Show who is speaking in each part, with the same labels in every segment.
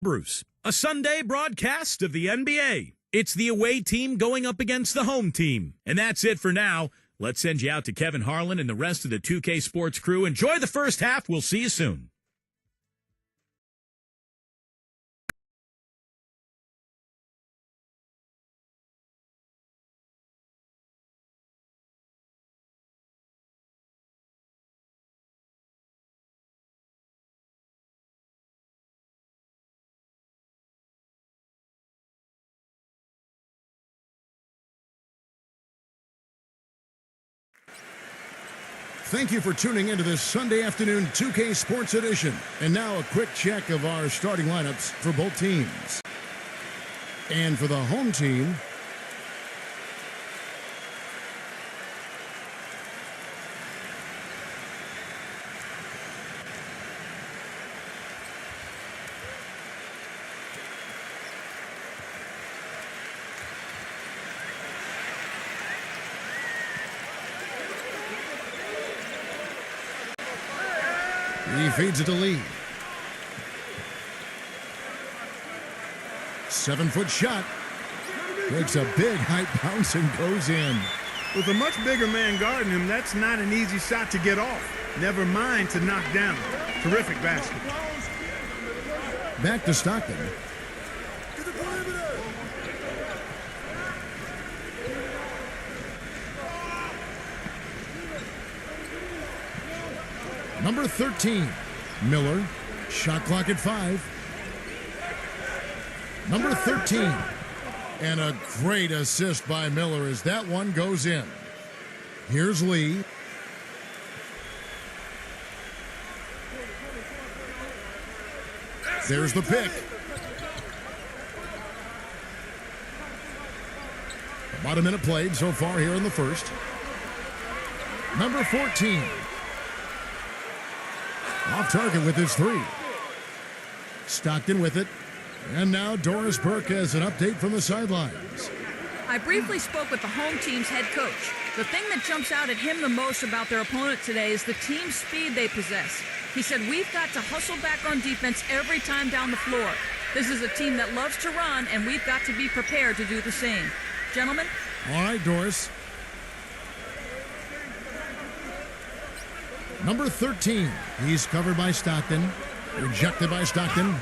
Speaker 1: Bruce, a Sunday broadcast of the NBA. It's the away team going up against the home team. And that's it for now. Let's send you out to Kevin Harlan and the rest of the 2K Sports crew. Enjoy the first half. We'll see you soon.
Speaker 2: Thank you for tuning into this Sunday afternoon 2K Sports Edition. And now a quick check of our starting lineups for both teams. And for the home team, he feeds it to Lee. 7-foot shot. Takes a big height bounce and goes in.
Speaker 3: With a much bigger man guarding him, that's not an easy shot to get off. Never mind to knock down. Terrific basket.
Speaker 2: Back to Stockton. Number 13, Miller. Shot clock at 5. Number 13. And a great assist by Miller as that one goes in. Here's Lee. There's the pick. About a minute played so far here in the first. Number 14. Off target with his 3. Stockton with it. And now Doris Burke has an update from the sidelines.
Speaker 4: I briefly spoke with the home team's head coach. The thing that jumps out at him the most about their opponent today is the team speed they possess. He said, we've got to hustle back on defense every time down the floor. This is a team that loves to run, and we've got to be prepared to do the same. Gentlemen?
Speaker 2: All right, Doris. Number 13. He's covered by Stockton. Rejected by Stockton.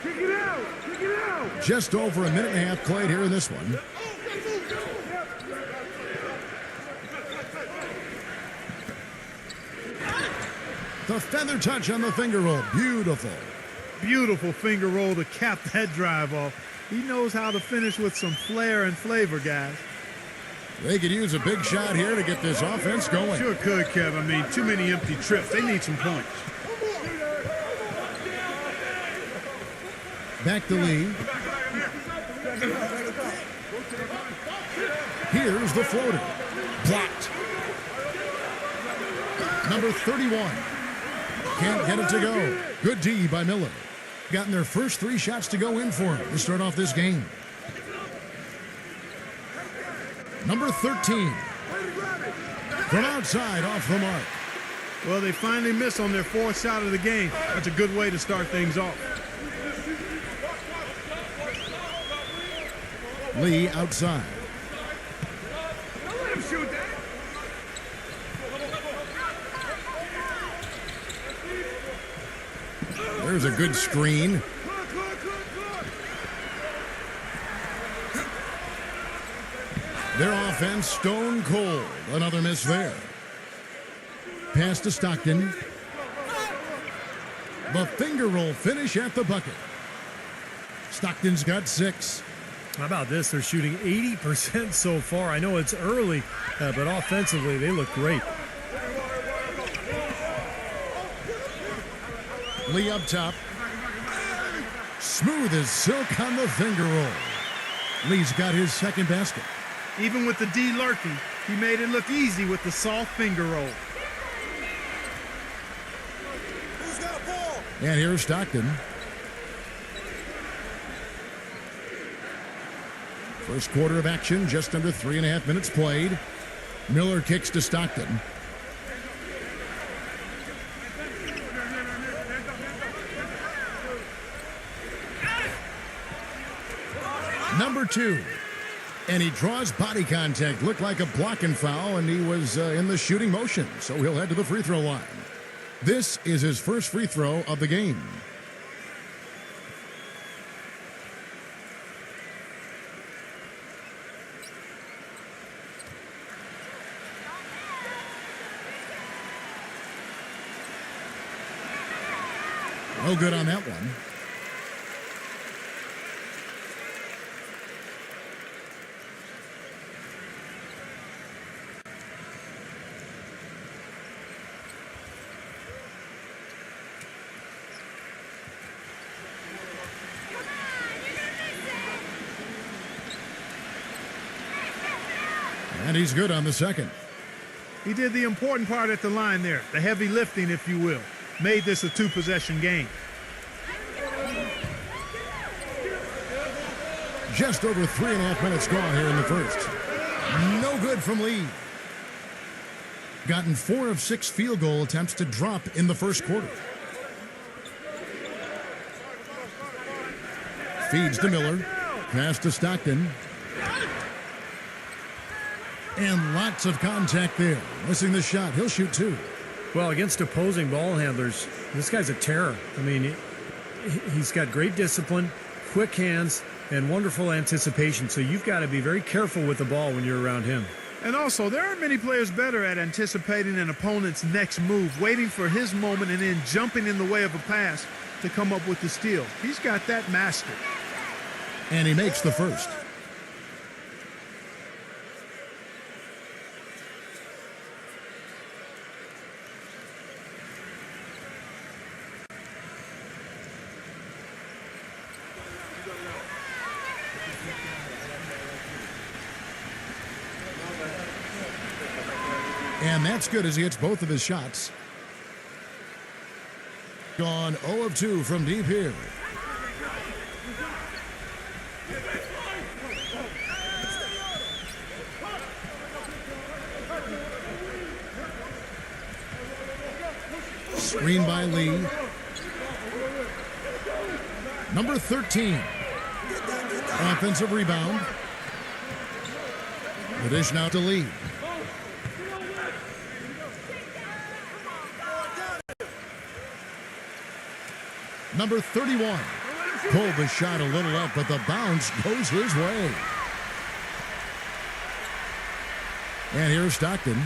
Speaker 3: Kick it out! Kick it out!
Speaker 2: Just over a minute and a half played here in this one. The feather touch on the finger roll. Beautiful.
Speaker 3: Beautiful finger roll to cap that drive off. He knows how to finish with some flair and flavor, guys.
Speaker 2: They could use a big shot here to get this offense going.
Speaker 3: Sure could, Kev. I mean, too many empty trips. They need some points.
Speaker 2: Back to Lee. Here's the floater. Blocked. Number 31. Can't get it to go. Good D by Miller. Gotten their first 3 shots to go in for him to start off this game. Number 13. From outside, off the mark.
Speaker 3: Well, they finally miss on their 4th shot of the game. That's a good way to start things off.
Speaker 2: Lee outside.
Speaker 3: Let him shoot that.
Speaker 2: There's a good screen. Their offense stone cold. Another miss there. Pass to Stockton. The finger roll finish at the bucket. Stockton's got 6.
Speaker 5: How about this? They're shooting 80% so far. I know it's early, but offensively, they look great.
Speaker 2: Lee up top. Smooth as silk on the finger roll. Lee's got his second basket.
Speaker 3: Even with the D lurking, he made it look easy with the soft finger roll.
Speaker 6: Who's got a ball?
Speaker 2: And here's Stockton. First quarter of action, just under 3.5 minutes played. Miller kicks to Stockton. Number 2. And he draws body contact. Looked like a blocking foul, and he was in the shooting motion. So he'll head to the free throw line. This is his first free throw of the game. No good on that one. And he's good on the second.
Speaker 3: He did the important part at the line there, the heavy lifting, if you will. Made this a 2-possession game.
Speaker 2: Just over 3.5 minutes gone here in the first. No good from Lee. Gotten 4 of 6 field goal attempts to drop in the first quarter. Feeds to Miller. Pass to Stockton. And lots of contact there. Missing the shot. He'll shoot 2.
Speaker 5: Well, against opposing ball handlers, this guy's a terror. I mean, he's got great discipline, quick hands, and wonderful anticipation. So you've got to be very careful with the ball when you're around him.
Speaker 3: And also, there aren't many players better at anticipating an opponent's next move, waiting for his moment and then jumping in the way of a pass to come up with the steal. He's got that mastered.
Speaker 2: And he makes the first. And that's good as he hits both of his shots. Gone 0 of 2 from deep here. Screen by Lee. Number 13. Offensive rebound. The dish now to Lee. Number 31. Pulled the shot a little up, but the bounce goes his way. And here's Stockton.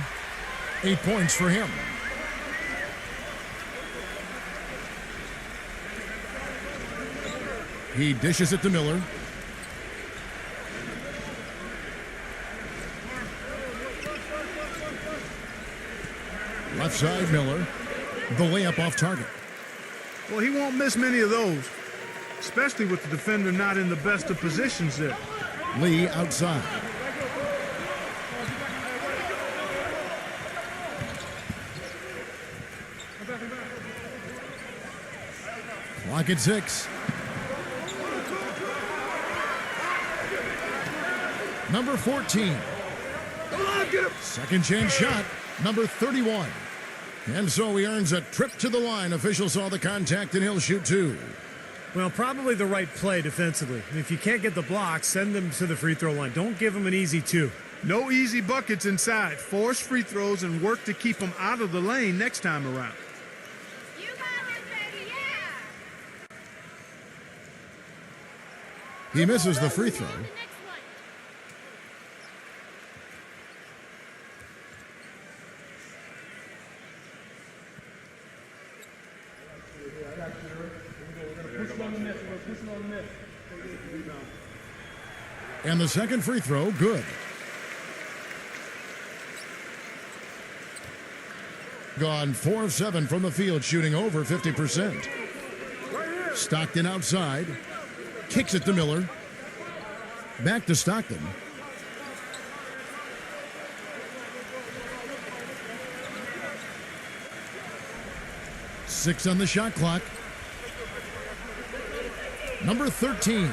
Speaker 2: 8 points for him. He dishes it to Miller. Left side, Miller. The layup off target.
Speaker 3: Well, he won't miss many of those, especially with the defender not in the best of positions there.
Speaker 2: Lee outside. Clock at 6. Number 14. Second chance shot. Number 31. And so he earns a trip to the line. Official saw the contact, and he'll shoot 2.
Speaker 5: Well, probably the right play defensively. If you can't get the block, send them to the free throw line. Don't give them an easy 2.
Speaker 3: No easy buckets inside. Force free throws and work to keep them out of the lane next time around.
Speaker 7: You got this, baby, yeah!
Speaker 2: He misses the free throw. And the second free throw, good. Gone 4 of 7 from the field, shooting over 50%. Stockton outside. Kicks it to Miller. Back to Stockton. Six on the shot clock. Number 13.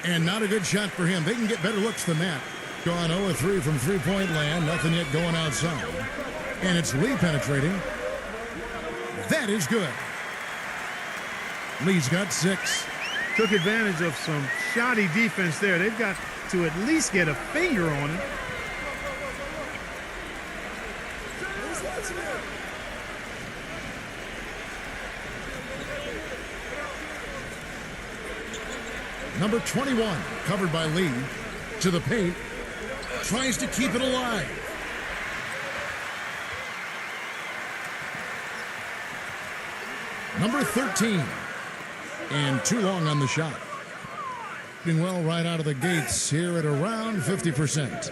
Speaker 2: And not a good shot for him. They can get better looks than that. Gone 0 of 3 from three-point land. Nothing yet going outside. And it's Lee penetrating. That is good. Lee's got 6.
Speaker 3: Took advantage of some shoddy defense there. They've got to at least get a finger on him.
Speaker 2: Number 21, covered by Lee, to the paint, tries to keep it alive. Number 13, and too long on the shot. Doing well right out of the gates here at around 50%.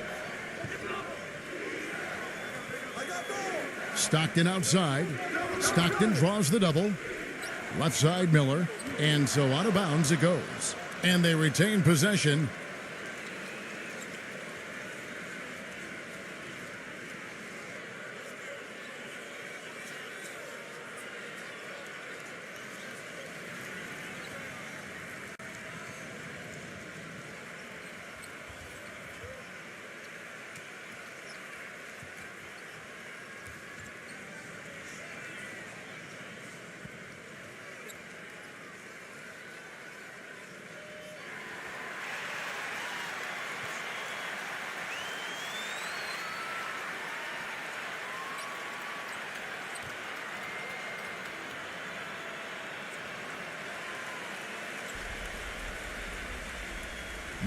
Speaker 2: Stockton outside. Stockton draws the double. Left side Miller, and so out of bounds it goes. And they retain possession.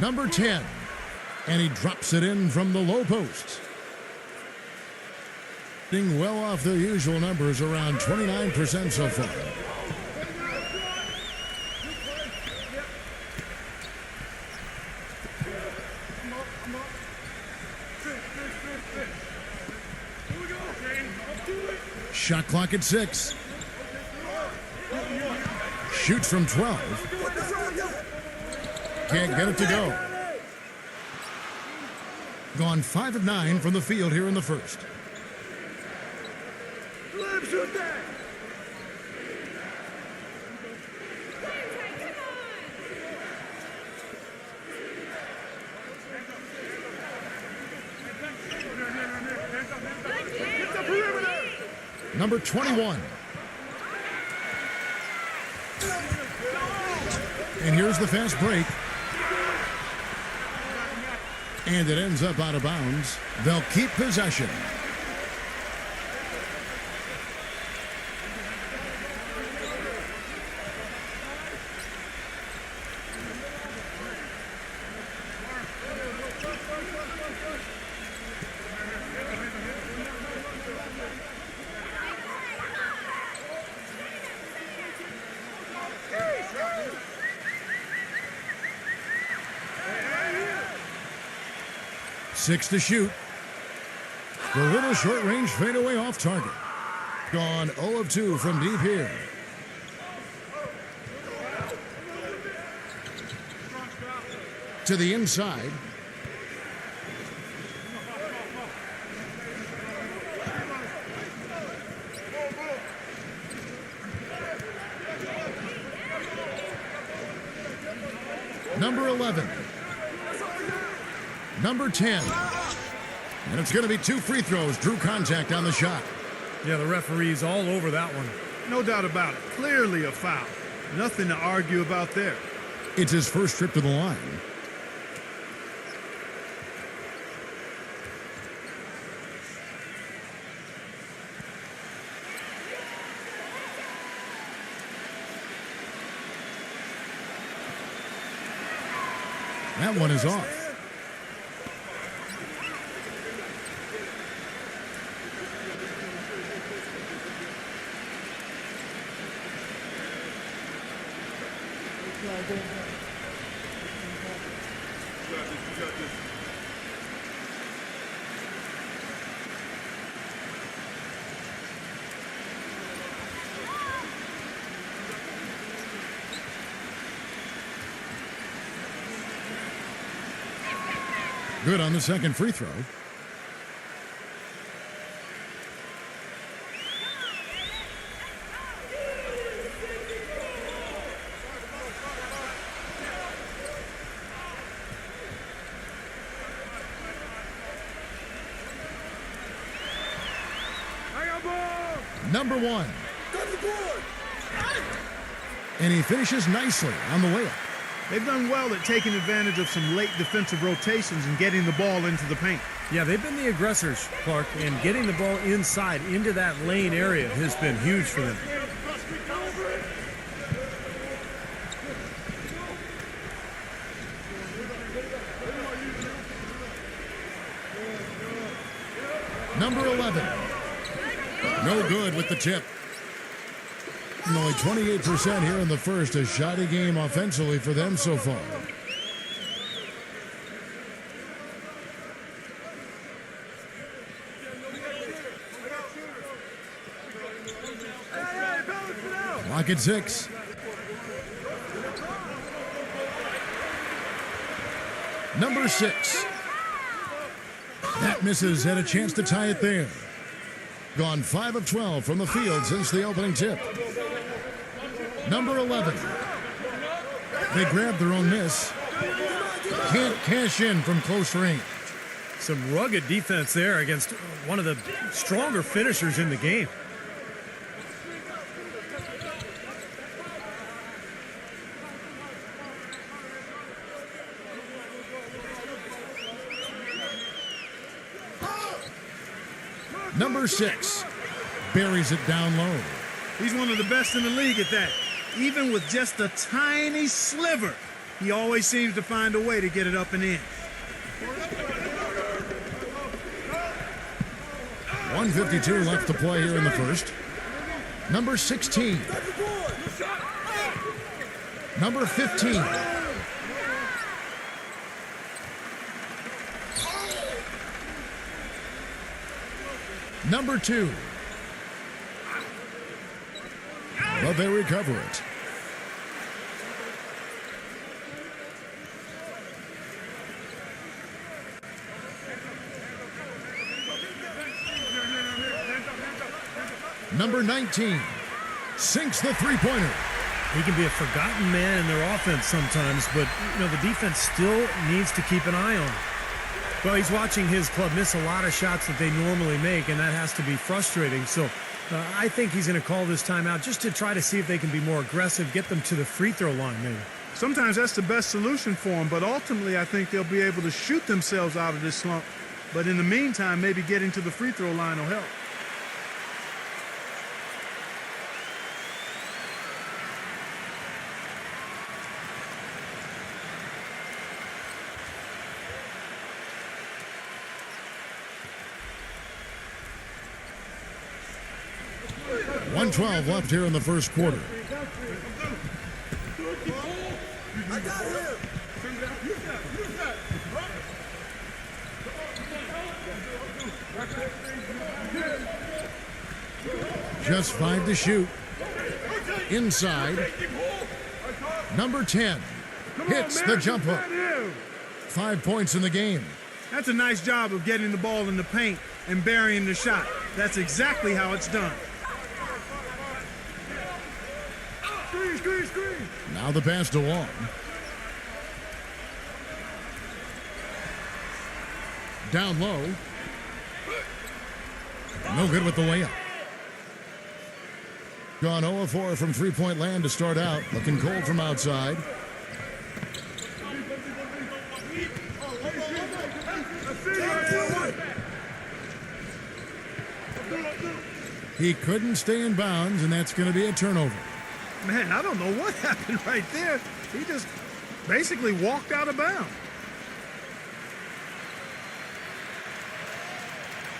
Speaker 2: Number 10, and he drops it in from the low post. Being well off their usual numbers, around 29% so far. Shot clock at 6. Shoots from 12. Can't get it to go. Gone 5 of 9 from the field here in the first. Number 21. And here's the fast break. And it ends up out of bounds. They'll keep possession. Six to shoot. The little short-range fadeaway off target. Gone 0 of 2 from deep here. To the inside. Number 11. Number 10. And it's going to be 2 free throws. Drew contact on the shot.
Speaker 5: Yeah, the referee's all over that one.
Speaker 3: No doubt about it. Clearly a foul. Nothing to argue about there.
Speaker 2: It's his first trip to the line. That one is off. Good on the second free throw. Number 1. And he finishes nicely on the layup.
Speaker 3: They've done well at taking advantage of some late defensive rotations and getting the ball into the paint.
Speaker 5: Yeah, they've been the aggressors, Clark, and getting the ball inside into that lane area has been huge for them.
Speaker 2: Number 11. No good with the tip. And only 28% here in the first. A shoddy game offensively for them so far. Clock at 6. Number 6. That misses, had a chance to tie it there. Gone 5 of 12 from the field since the opening tip. Number 11. They grabbed their own miss. Can't cash in from close range.
Speaker 5: Some rugged defense there against one of the stronger finishers in the game.
Speaker 2: Number 6 buries it down low.
Speaker 3: He's one of the best in the league at that. Even with just a tiny sliver, he always seems to find a way to get it up and in.
Speaker 2: 1:52 left to play here in the first. Number 16. Number 15. Number 2. But they recover it. Number 19 sinks the three-pointer.
Speaker 5: He can be a forgotten man in their offense sometimes, but the defense still needs to keep an eye on him. Well, he's watching his club miss a lot of shots that they normally make, and that has to be frustrating. So I think he's going to call this timeout just to try to see if they can be more aggressive, get them to the free throw line maybe.
Speaker 3: Sometimes that's the best solution for them, but ultimately I think they'll be able to shoot themselves out of this slump. But in the meantime, maybe getting to the free throw line will help.
Speaker 2: .112 left here in the first quarter. Just 5 to shoot. Inside. Number 10 hits the jump hook. 5 points in the game.
Speaker 3: That's a nice job of getting the ball in the paint and burying the shot. That's exactly how it's done.
Speaker 2: Now the pass to Wong. Down low. No good with the layup. Gone 0 of 4 from three-point land to start out. Looking cold from outside. He couldn't stay in bounds, and that's going to be a turnover.
Speaker 3: Man, I don't know what happened right there. He just basically walked out of bounds.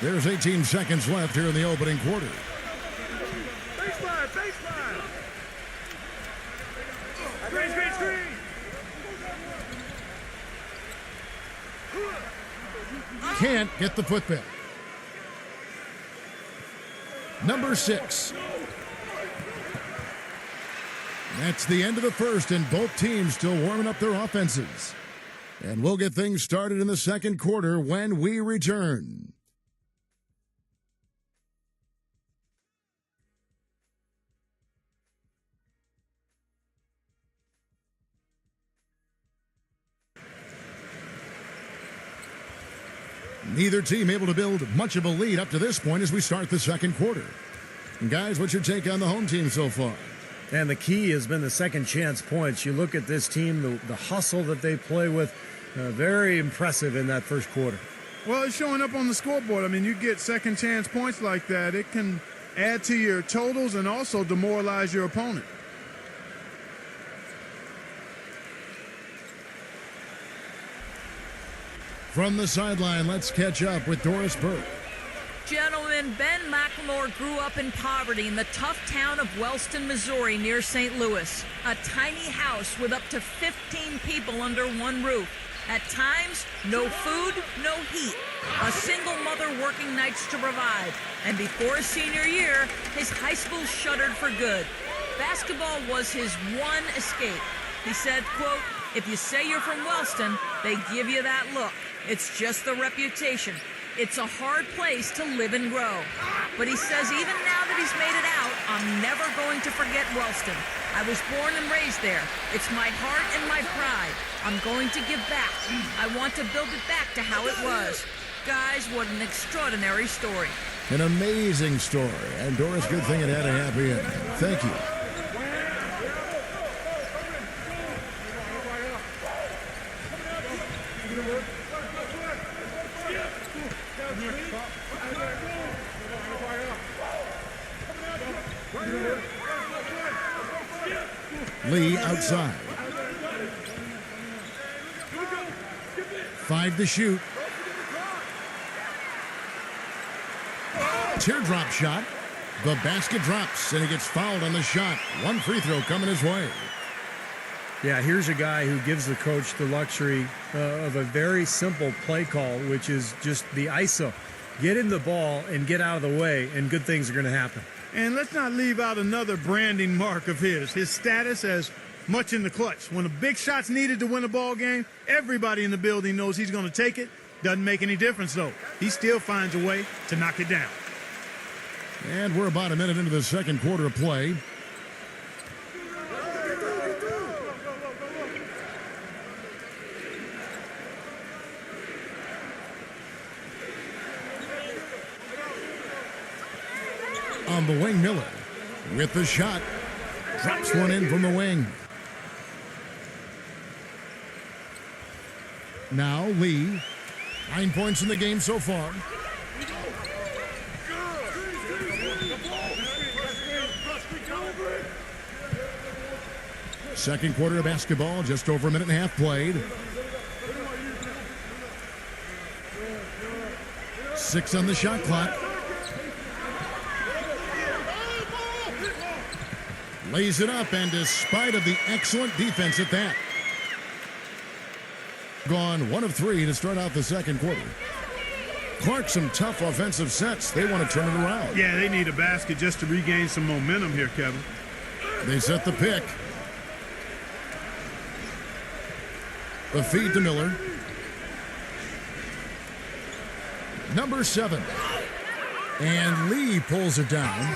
Speaker 2: There's 18 seconds left here in the opening quarter.
Speaker 3: Baseline, baseline. Screen.
Speaker 2: Can't get the putback. Number 6. That's the end of the first, and both teams still warming up their offenses. And we'll get things started in the second quarter when we return. Neither team able to build much of a lead up to this point as we start the second quarter. And guys, what's your take on the home team so far?
Speaker 5: And the key has been the second chance points. You look at this team, the hustle that they play with, very impressive in that first quarter.
Speaker 3: Well, it's showing up on the scoreboard. I mean, you get second chance points like that, it can add to your totals and also demoralize your opponent.
Speaker 2: From the sideline, let's catch up with Doris Burke.
Speaker 4: Gentlemen, Ben McLemore grew up in poverty in the tough town of Wellston, Missouri, near St. Louis. A tiny house with up to 15 people under one roof. At times, no food, no heat. A single mother working nights to provide. And before his senior year, his high school shuttered for good. Basketball was his one escape. He said, quote, "If you say you're from Wellston, they give you that look. It's just the reputation. It's a hard place to live and grow." But he says even now that he's made it out, I'm never going to forget Wellston. I was born and raised there. It's my heart and my pride. I'm going to give back. I want to build it back to how it was. Guys, what an extraordinary story.
Speaker 2: An amazing story. And Doris, good thing it had a happy end. Thank you. Lee outside. 5 to shoot. Teardrop shot. The basket drops, and he gets fouled on the shot. One free throw coming his way.
Speaker 5: Yeah, here's a guy who gives the coach the luxury of a very simple play call, which is just the ISO. Get him the ball and get out of the way, and good things are going to happen.
Speaker 3: And let's not leave out another branding mark of his status as much in the clutch. When a big shot's needed to win a ball game, everybody in the building knows he's going to take it. Doesn't make any difference, though. He still finds a way to knock it down.
Speaker 2: And we're about a minute into the second quarter of play. On the wing, Miller with the shot. Drops one in from the wing. Now Lee. 9 points in the game so far. Second quarter of basketball, just over a minute and a half played. 6 on the shot clock. Lays it up, and despite of the excellent defense at that. Gone 1 of 3 to start out the second quarter. Clark, some tough offensive sets. They want to turn it around.
Speaker 3: Yeah, they need a basket just to regain some momentum here, Kevin.
Speaker 2: They set the pick. The feed to Miller. Number 7. And Lee pulls it down.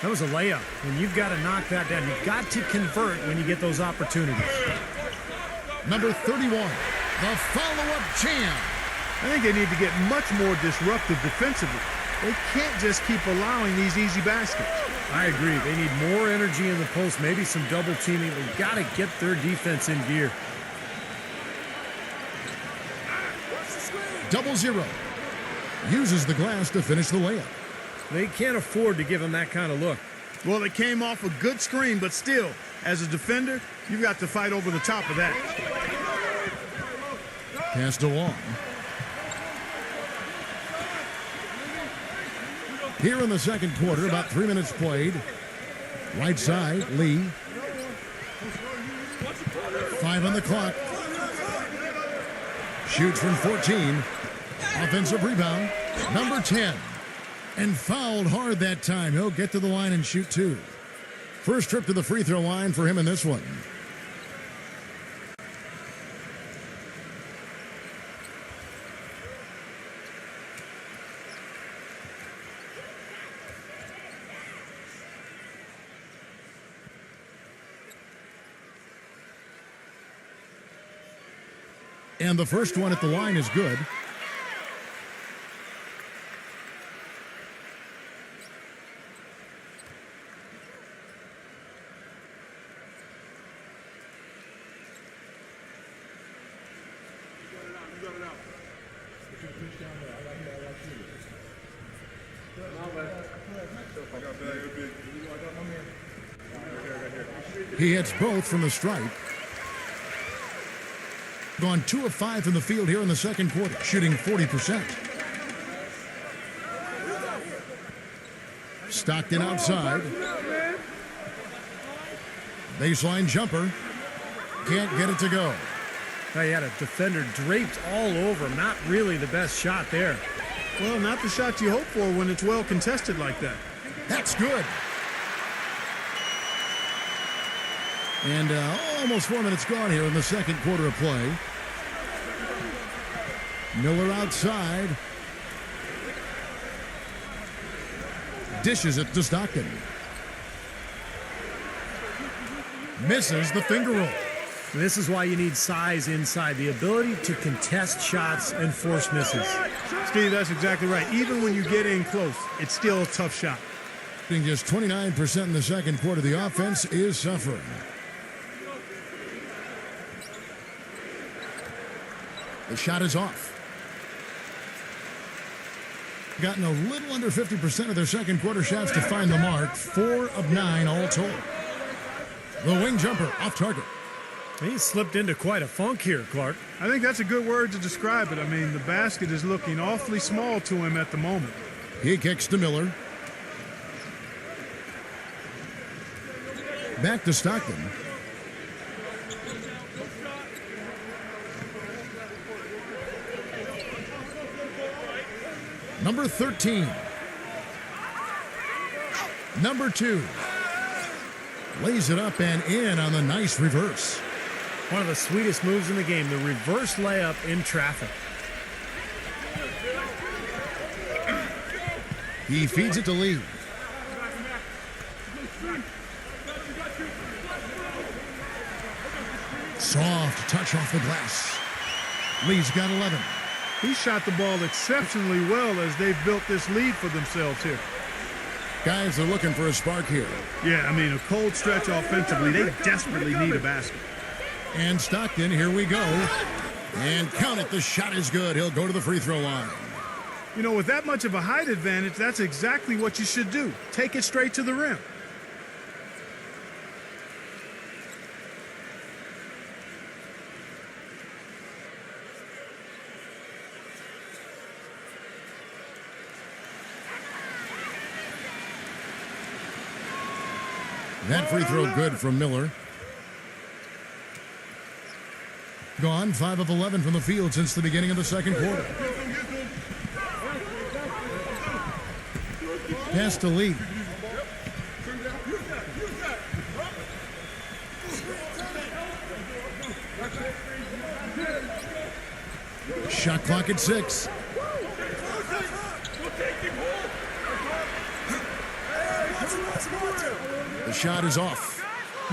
Speaker 5: That was a layup, and you've got to knock that down. You've got to convert when you get those opportunities.
Speaker 2: Number 31, the follow-up jam.
Speaker 3: I think they need to get much more disruptive defensively. They can't just keep allowing these easy baskets.
Speaker 5: I agree. They need more energy in the post, maybe some double teaming. They've got to get their defense in gear.
Speaker 2: 0-0. Uses the glass to finish the layup.
Speaker 5: They can't afford to give him that kind of look.
Speaker 3: Well, it came off a good screen, but still, as a defender, you've got to fight over the top of that.
Speaker 2: Pass to Wong. Here in the second quarter, about 3 minutes played. Right side, Lee. 5 on the clock. Shoots from 14. Offensive rebound, number 10. And fouled hard that time. He'll get to the line and shoot 2. First trip to the free throw line for him in this one. And the first one at the line is good. He hits both from the stripe. Gone 2 of 5 from the field here in the second quarter, shooting 40%. Stockton outside. Baseline jumper. Can't get it to go.
Speaker 5: He had a defender draped all over him. Not really the best shot there.
Speaker 3: Well, not the shot you hope for when it's well contested like that.
Speaker 2: That's good. And almost 4 minutes gone here in the second quarter of play. Miller outside. Dishes it to Stockton. Misses the finger roll.
Speaker 5: This is why you need size inside, the ability to contest shots and force misses.
Speaker 3: Steve, that's exactly right. Even when you get in close, it's still a tough shot.
Speaker 2: Being just 29% in the second quarter, the offense is suffering. The shot is off. Gotten a little under 50% of their second quarter shots to find the mark. 4 of 9 all told. The wing jumper off target.
Speaker 5: He slipped into quite a funk here, Clark.
Speaker 3: I think that's a good word to describe it. I mean, the basket is looking awfully small to him at the moment.
Speaker 2: He kicks to Miller. Back to Stockton. Number 13. Number 2. Lays it up and in on the nice reverse.
Speaker 5: One of the sweetest moves in the game, the reverse layup in traffic.
Speaker 2: He feeds it to Lee. Soft touch off the glass. Lee's got 11.
Speaker 3: He shot the ball exceptionally well as they've built this lead for themselves here.
Speaker 2: Guys are looking for a spark here.
Speaker 3: Yeah, I mean, a cold stretch offensively. They desperately need a basket.
Speaker 2: And Stockton, here we go. And count it, the shot is good. He'll go to the free throw line.
Speaker 3: You know, with that much of a height advantage, that's exactly what you should do. Take it straight to the rim.
Speaker 2: That free throw good from Miller. Gone 5 of 11 from the field since the beginning of the second quarter. Pass to Lee. Shot clock at 6. The shot is off.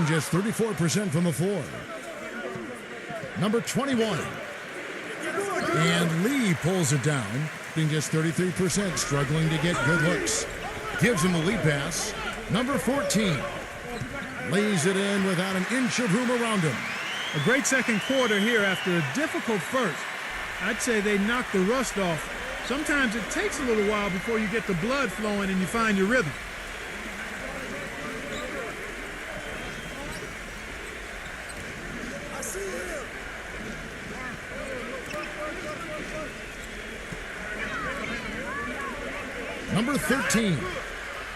Speaker 2: Just 34% from the floor. Number 21. And Lee pulls it down, being just 33%, struggling to get good looks. Gives him the lead pass. Number 14. Lays it in without an inch of room around him.
Speaker 3: A great second quarter here after a difficult first. I'd say they knocked the rust off. Sometimes it takes a little while before you get the blood flowing and you find your rhythm.
Speaker 2: Number 13.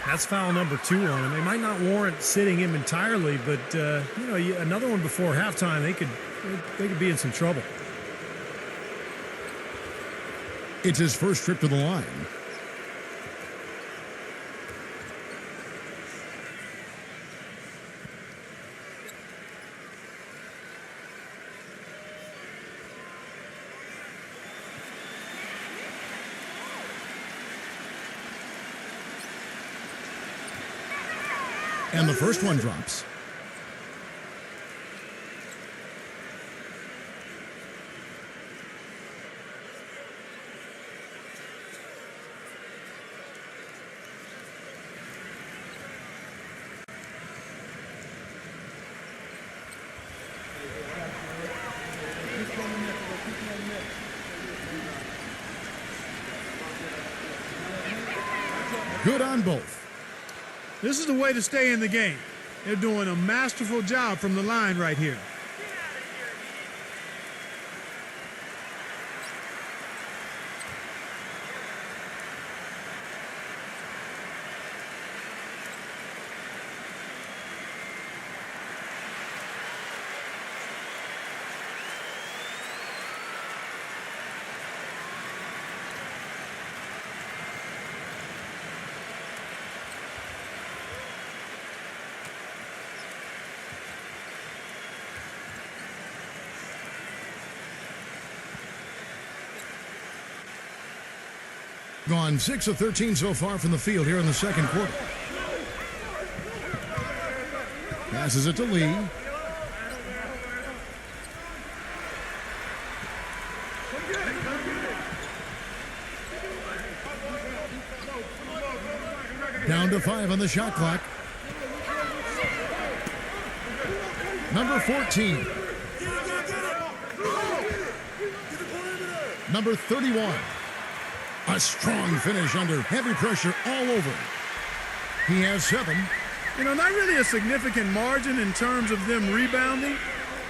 Speaker 5: That's foul number 2 on him. They might not warrant sitting him entirely, but another one before halftime, they could be in some trouble.
Speaker 2: It's his first trip to the line. And the first one drops. Good on both.
Speaker 3: This is the way to stay in the game. They're doing a masterful job from the line right here.
Speaker 2: Gone 6 of 13 so far from the field here in the second quarter. Passes it to Lee. Down to 5 on the shot clock. Number 14. Number 31. A strong finish under heavy pressure all over. He has 7.
Speaker 3: You know, not really a significant margin in terms of them rebounding,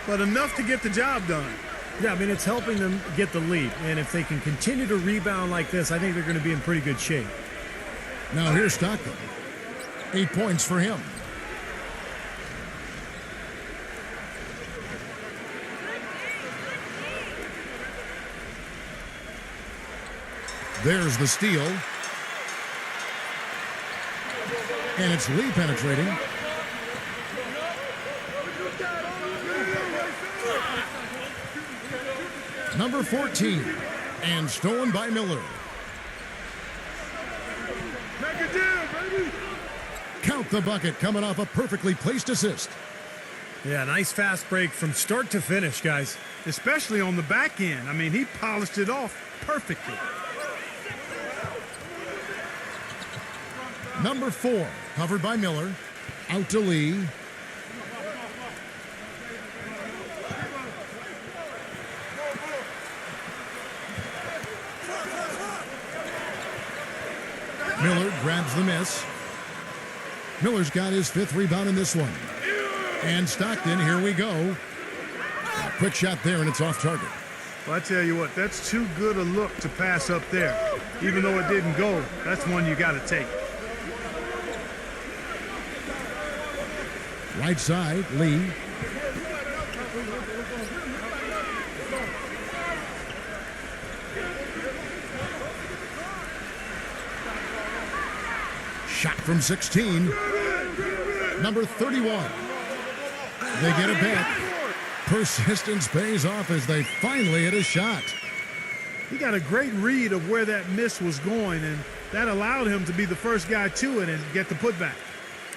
Speaker 3: but enough to get the job done.
Speaker 5: Yeah, I mean, it's helping them get the lead. And if they can continue to rebound like this, I think they're going to be in pretty good shape.
Speaker 2: Now here's Stockton. 8 points for him. There's the steal. And it's Lee penetrating. Number 14. And stolen by Miller. Count the bucket coming off a perfectly placed assist.
Speaker 5: Yeah, nice fast break from start to finish, guys.
Speaker 3: Especially on the back end. I mean, he polished it off perfectly.
Speaker 2: Number 4, covered by Miller. Out to Lee. Miller grabs the miss. Miller's got his 5th rebound in this one. And Stockton, here we go. A quick shot there, and it's off target.
Speaker 3: Well, I tell you what, that's too good a look to pass up there. Even though it didn't go, that's one you got to take.
Speaker 2: Right side, Lee. Shot from 16. Number 31. They get it back. Persistence pays off as they finally hit a shot.
Speaker 3: He got a great read of where that miss was going, and that allowed him to be the first guy to it and get the putback.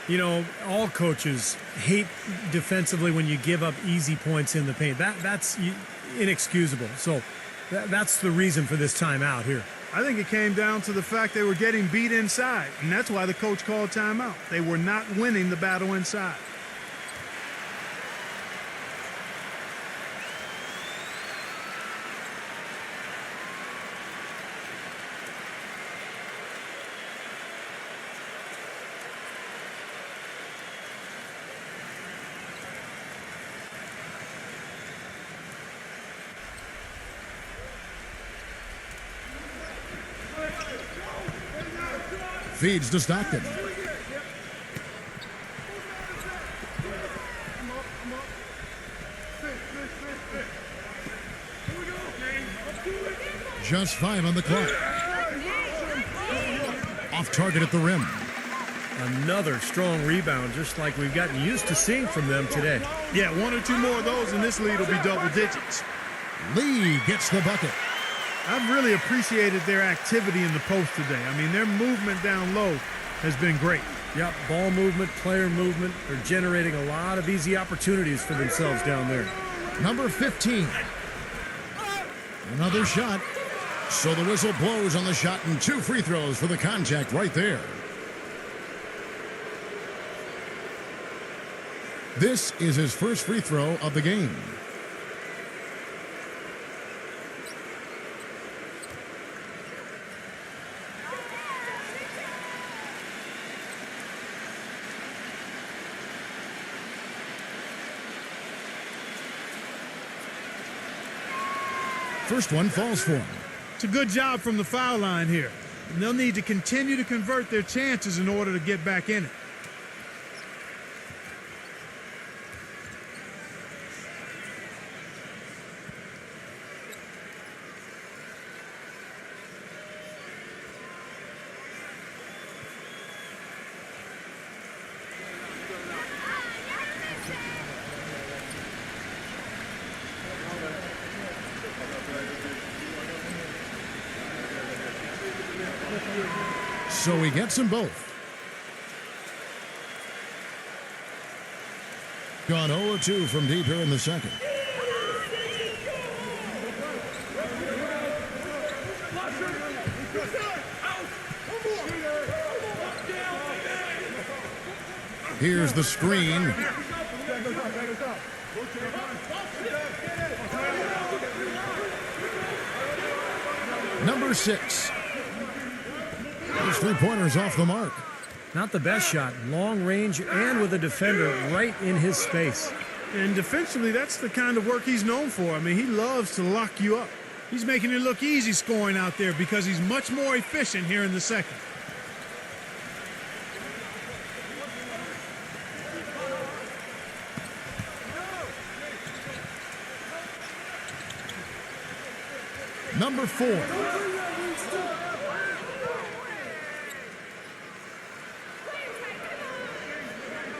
Speaker 5: You know, all coaches hate defensively when you give up easy points in the paint. That's inexcusable. So that's the reason for this timeout here.
Speaker 3: I think it came down to the fact they were getting beat inside, and that's why the coach called timeout. They were not winning the battle inside.
Speaker 2: Feeds to Stockton. Just 5 on the clock. Off target at the rim.
Speaker 5: Another strong rebound, just like we've gotten used to seeing from them today.
Speaker 3: Yeah, 1 or 2 more of those, and this lead will be double digits.
Speaker 2: Lee gets the bucket.
Speaker 3: I've really appreciated their activity in the post today. I mean, their movement down low has been great.
Speaker 5: Yep, ball movement, player movement. They're generating a lot of easy opportunities for themselves down there.
Speaker 2: Number 15. Another shot. So the whistle blows on the shot and 2 free throws for the contact right there. This is his first free throw of the game. first one falls for him.
Speaker 3: It's a good job from the foul line here. And they'll need to continue to convert their chances in order to get back in it.
Speaker 2: So he gets them both. Gone 0-2 from deep here in the second. Here's the screen. Number 6. Those three-pointers off the mark.
Speaker 5: Not the best shot. Long range and with a defender right in his space.
Speaker 3: And defensively, that's the kind of work he's known for. I mean, he loves to lock you up. He's making it look easy scoring out there because he's much more efficient here in the second.
Speaker 2: Number 4.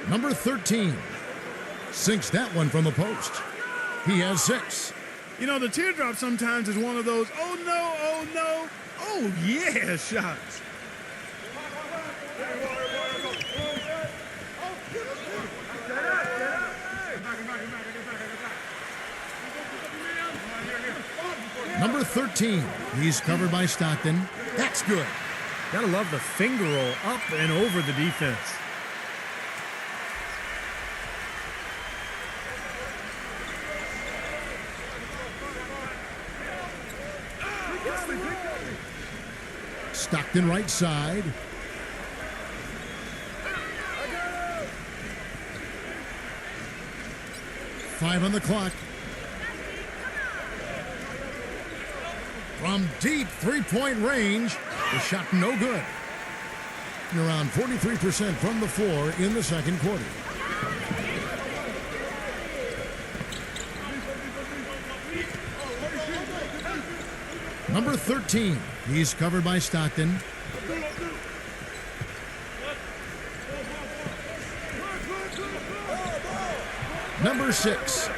Speaker 2: Number 13 sinks that one from the post. He has 6.
Speaker 3: You know, the teardrop sometimes is one of those, oh no, oh yeah shots.
Speaker 2: Number 13. He's covered by Stockton. That's good.
Speaker 5: Gotta love the finger roll up and over the defense.
Speaker 2: Stockton right side. Five on the clock. From deep three-point range, the shot no good. And around 43% from the floor in the second quarter. Number 13, he's covered by Stockton. Number 6.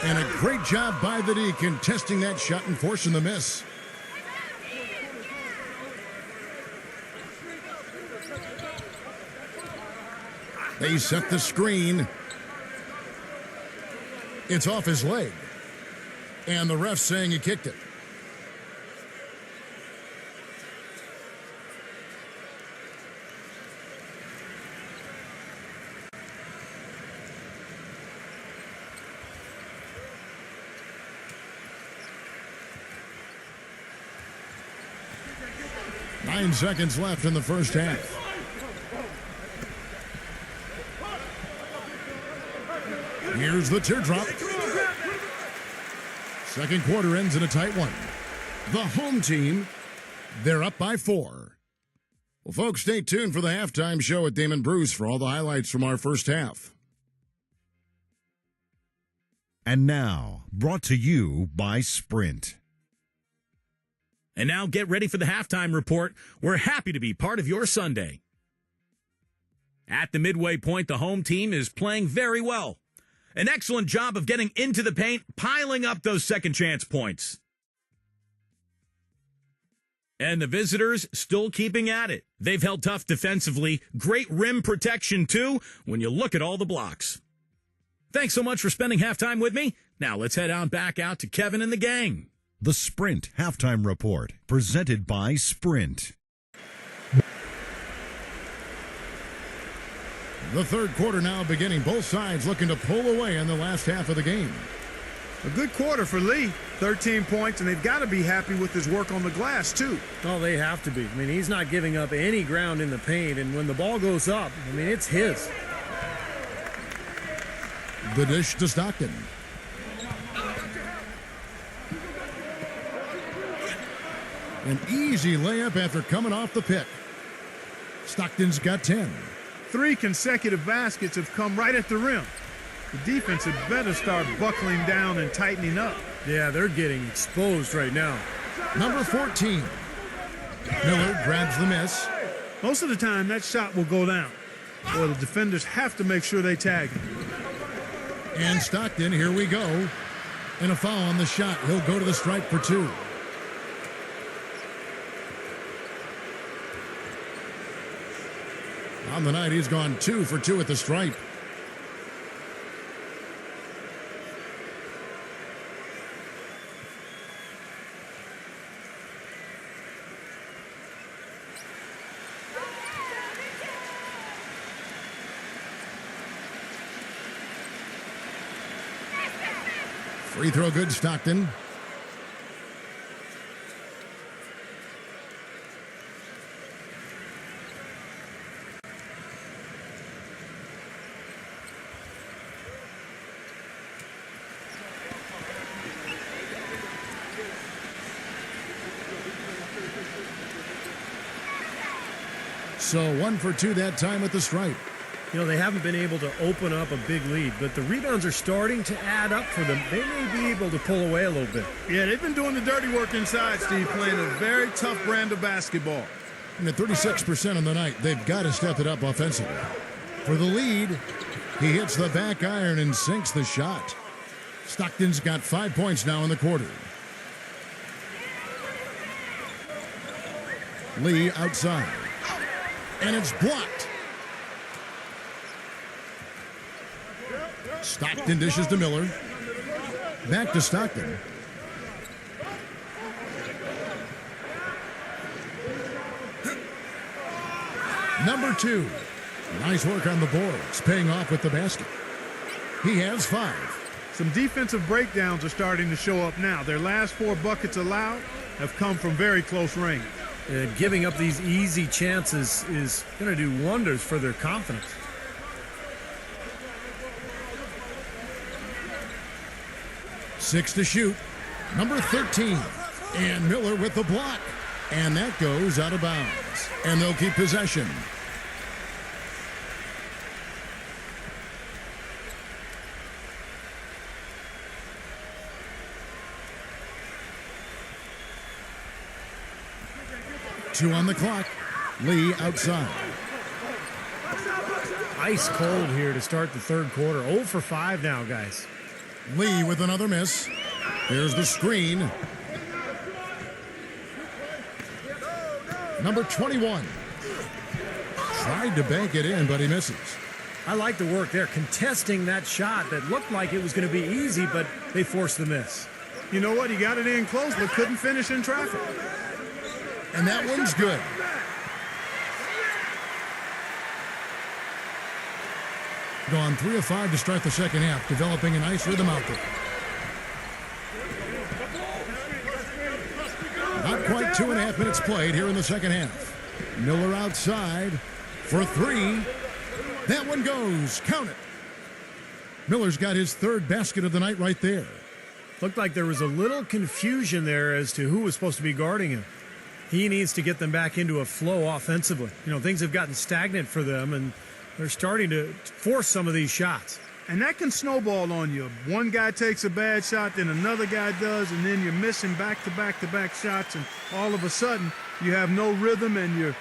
Speaker 2: And a great job by the D contesting that shot and forcing the miss. They set the screen. It's off his leg. And the ref saying he kicked it. Nine seconds left in the first half. Here's the teardrop. Second quarter ends in a tight one. The home team, they're up by 4. Well, folks, stay tuned for the halftime show at Damon Bruce for all the highlights from our first half.
Speaker 8: And now, brought to you by Sprint.
Speaker 1: And now get ready for the halftime report. We're happy to be part of your Sunday. At the midway point, the home team is playing very well. An excellent job of getting into the paint, piling up those second chance points. And the visitors still keeping at it. They've held tough defensively. Great rim protection, too, when you look at all the blocks. Thanks so much for spending halftime with me. Now let's head on back out to Kevin and the gang.
Speaker 8: The Sprint Halftime Report, presented by Sprint.
Speaker 2: The third quarter now beginning. Both sides looking to pull away in the last half of the game.
Speaker 3: A good quarter for Lee. 13 points, and they've got to be happy with his work on the glass, too.
Speaker 5: Oh, they have to be. I mean, he's not giving up any ground in the paint, and when the ball goes up, I mean, it's his.
Speaker 2: The dish to Stockton. An easy layup after coming off the pick. Stockton's got 10.
Speaker 3: 3 consecutive baskets have come right at the rim. The defense had better start buckling down and tightening up.
Speaker 5: Yeah, they're getting exposed right now.
Speaker 2: Number 14. Miller grabs the miss.
Speaker 3: Most of the time, that shot will go down. Or the defenders have to make sure they tag him.
Speaker 2: And Stockton, here we go. And a foul on the shot. He'll go to the stripe for 2. On the night, he's gone 2 for 2 at the stripe. Free throw good, Stockton. So 1 for 2 that time at the stripe.
Speaker 5: You know, they haven't been able to open up a big lead, but the rebounds are starting to add up for them. They may be able to pull away a little bit.
Speaker 3: Yeah, they've been doing the dirty work inside, Steve, playing a very tough brand of basketball.
Speaker 2: And at 36% on the night, they've got to step it up offensively. For the lead, he hits the back iron and sinks the shot. Stockton's got 5 points now in the quarter. Lee outside. And it's blocked. Stockton dishes to Miller. Back to Stockton. Number 2. Nice work on the boards, paying off with the basket. He has 5.
Speaker 3: Some defensive breakdowns are starting to show up now. Their last 4 buckets allowed have come from very close range.
Speaker 5: And giving up these easy chances is going to do wonders for their confidence.
Speaker 2: Six to shoot. Number 13. And Miller with the block. And that goes out of bounds. And they'll keep possession. Two on the clock. Lee outside.
Speaker 5: Ice cold here to start the third quarter. 0 for 5 now, guys.
Speaker 2: Lee with another miss. There's the screen. Number 21. Tried to bank it in, but he misses.
Speaker 5: I like the work there, contesting that shot that looked like it was going to be easy, but they forced the miss.
Speaker 3: You know what? He got it in close, but couldn't finish in traffic.
Speaker 2: And that one's good. Gone 3 of 5 to start the second half, developing a nice rhythm out there. Not quite 2.5 minutes played here in the second half. Miller outside for 3. That one goes. Count it. Miller's got his 3rd basket of the night right there.
Speaker 5: Looked like there was a little confusion there as to who was supposed to be guarding him. He needs to get them back into a flow offensively. You know, things have gotten stagnant for them, and they're starting to force some of these shots.
Speaker 3: And that can snowball on you. One guy takes a bad shot, then another guy does, and then you're missing back-to-back-to-back shots, and all of a sudden you have no rhythm and you're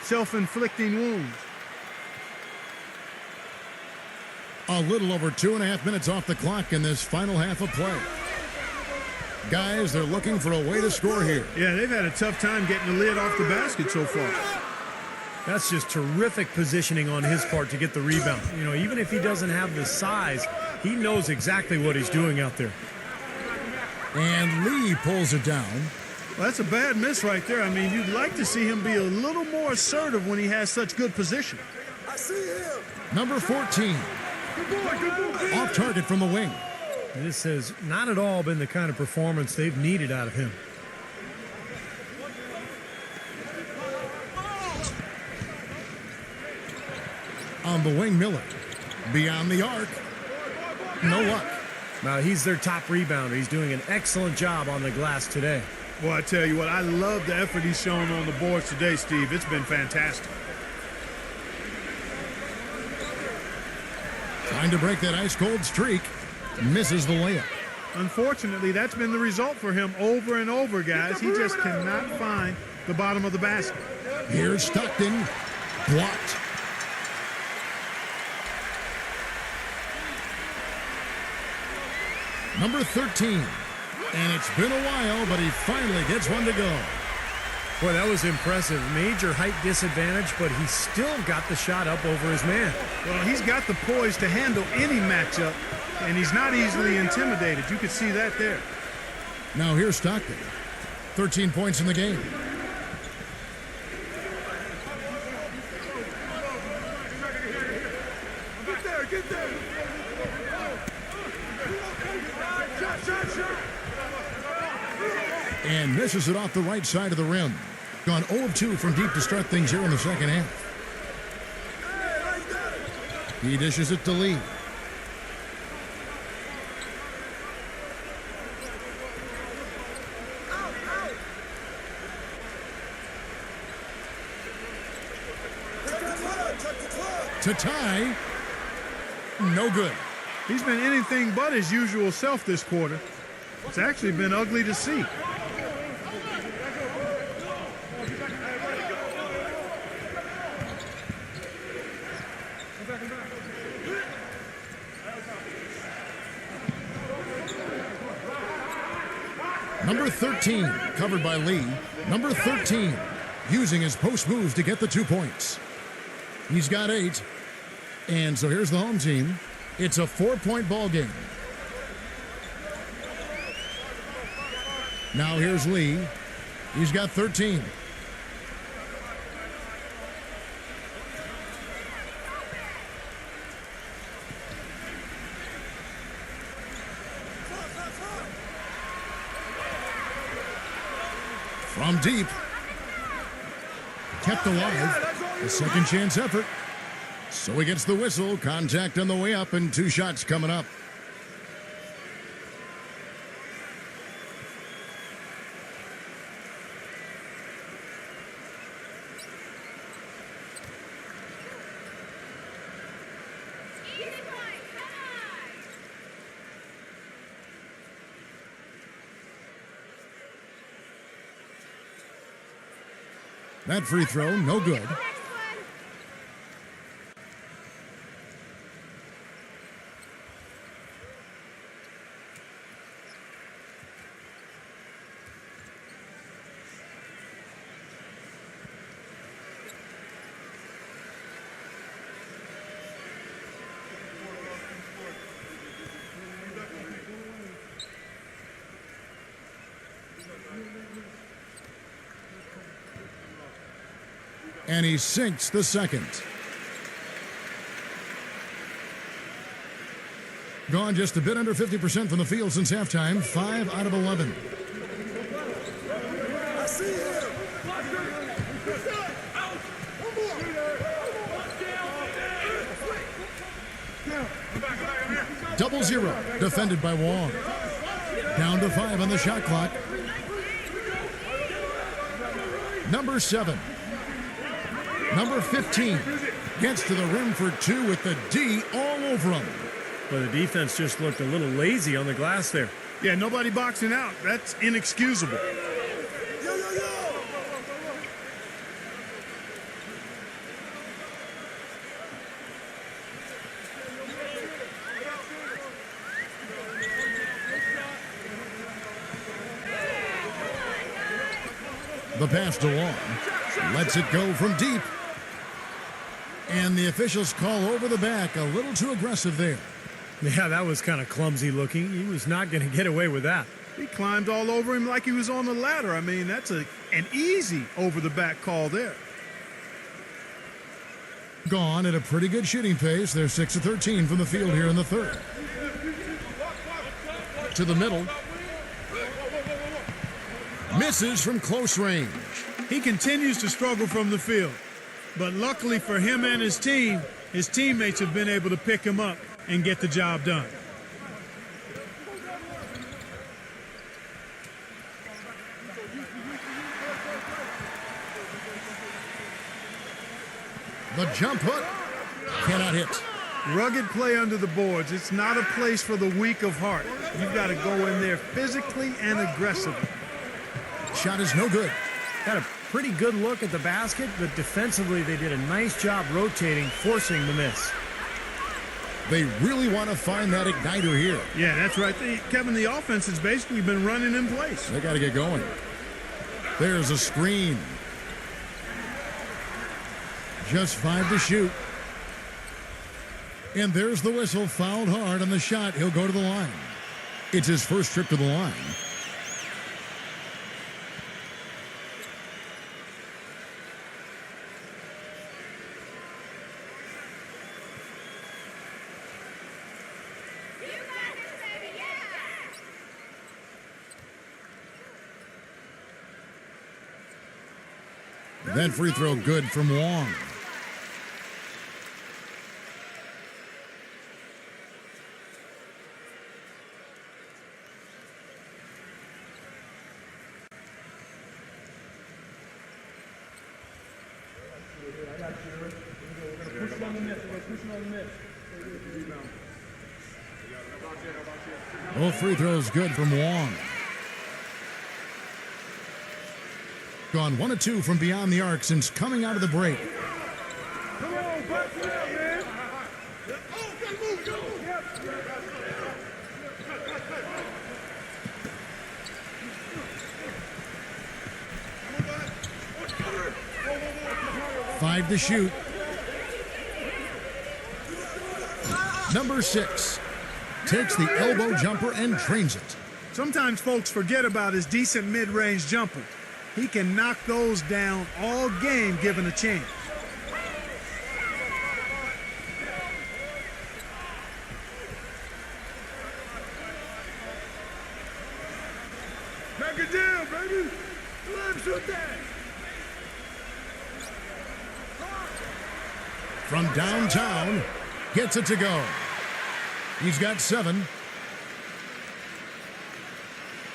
Speaker 3: self-inflicting wounds.
Speaker 2: A little over 2.5 minutes off the clock in this final half of play. Guys, they're looking for a way to score here.
Speaker 3: Yeah, they've had a tough time getting the lid off the basket so far.
Speaker 5: That's just terrific positioning on his part to get the rebound. You know, even if he doesn't have the size, he knows exactly what he's doing out there.
Speaker 2: And Lee pulls it down.
Speaker 3: Well, that's a bad miss right there. I mean, you'd like to see him be a little more assertive when he has such good position.
Speaker 6: I see him.
Speaker 2: Number 14. Off target from the wing.
Speaker 5: This has not at all been the kind of performance they've needed out of him.
Speaker 2: On the wing, Miller. Beyond the arc. No luck.
Speaker 5: Now, he's their top rebounder. He's doing an excellent job on the glass today.
Speaker 3: Well, I tell you what, I love the effort he's shown on the boards today, Steve. It's been fantastic.
Speaker 2: Trying to break that ice-cold streak. Misses the layup.
Speaker 3: Unfortunately, that's been the result for him over and over, guys. He just cannot find the bottom of the basket.
Speaker 2: Here's Stockton. Blocked. Number 13. And it's been a while, but he finally gets one to go.
Speaker 5: Boy, that was impressive. Major height disadvantage, but he still got the shot up over his man.
Speaker 3: Well, he's got the poise to handle any matchup, and he's not easily intimidated. You could see that there.
Speaker 2: Now here's Stockton. 13 points in the game.
Speaker 6: Get there.
Speaker 2: And misses it off the right side of the rim. Gone 0 of 2 from deep to start things here in the second half. He dishes it to Lee. To tie. No good.
Speaker 3: He's been anything but his usual self this quarter. It's actually been ugly to see.
Speaker 2: Number 13, covered by Lee. Number 13, using his post moves to get the 2 points. He's got 8. And so here's the home team. It's a 4-point ball game. Now here's Lee. He's got 13. From deep. Kept alive. A second chance effort. So he gets the whistle. Contact on the way up and 2 shots coming up. That free throw, no good. And he sinks the second. Gone just a bit under 50% from the field since halftime. 5 out of 11.
Speaker 6: I see him.
Speaker 2: 0-0, defended by Wong. Down to 5 on the shot clock. Number 7. Number 15 gets to the rim for 2 with the D all over him.
Speaker 5: But the defense just looked a little lazy on the glass there.
Speaker 3: Yeah, nobody boxing out. That's inexcusable.
Speaker 2: The pass to Wong. Lets it go from deep. And the officials call over the back. A little too aggressive there.
Speaker 5: Yeah, that was kind of clumsy looking. He was not going to get away with that.
Speaker 3: He climbed all over him like he was on the ladder. I mean, that's an easy over-the-back call there.
Speaker 2: Gone at a pretty good shooting pace. They're 6 of 13 from the field here in the third. To the middle. Misses from close range.
Speaker 3: He continues to struggle from the field. But luckily for him and his team, his teammates have been able to pick him up and get the job done.
Speaker 2: The jump hook cannot hit.
Speaker 3: Rugged play under the boards. It's not a place for the weak of heart. You've got to go in there physically and aggressively.
Speaker 2: Shot is no good.
Speaker 5: Got a pretty good look at the basket, but defensively they did a nice job rotating, forcing the miss.
Speaker 2: They really want to find that igniter here.
Speaker 3: Yeah, that's right. Kevin, the offense has basically been running in place.
Speaker 2: They got to get going. There's a screen. Just 5 to shoot. And there's the whistle, fouled hard on the shot. He'll go to the line. It's his first trip to the line. That free throw good from Wong. Both free throws good from Wong. Gone 1 of 2 from beyond the arc since coming out of the break.
Speaker 6: Come on, back it up, man.
Speaker 2: Five to shoot. Number 6 takes the elbow jumper and drains it.
Speaker 3: Sometimes folks forget about his decent mid-range jumper. He can knock those down all game given a chance.
Speaker 6: Back it down, baby. Let him shoot that.
Speaker 2: From downtown, gets it to go. He's got 7.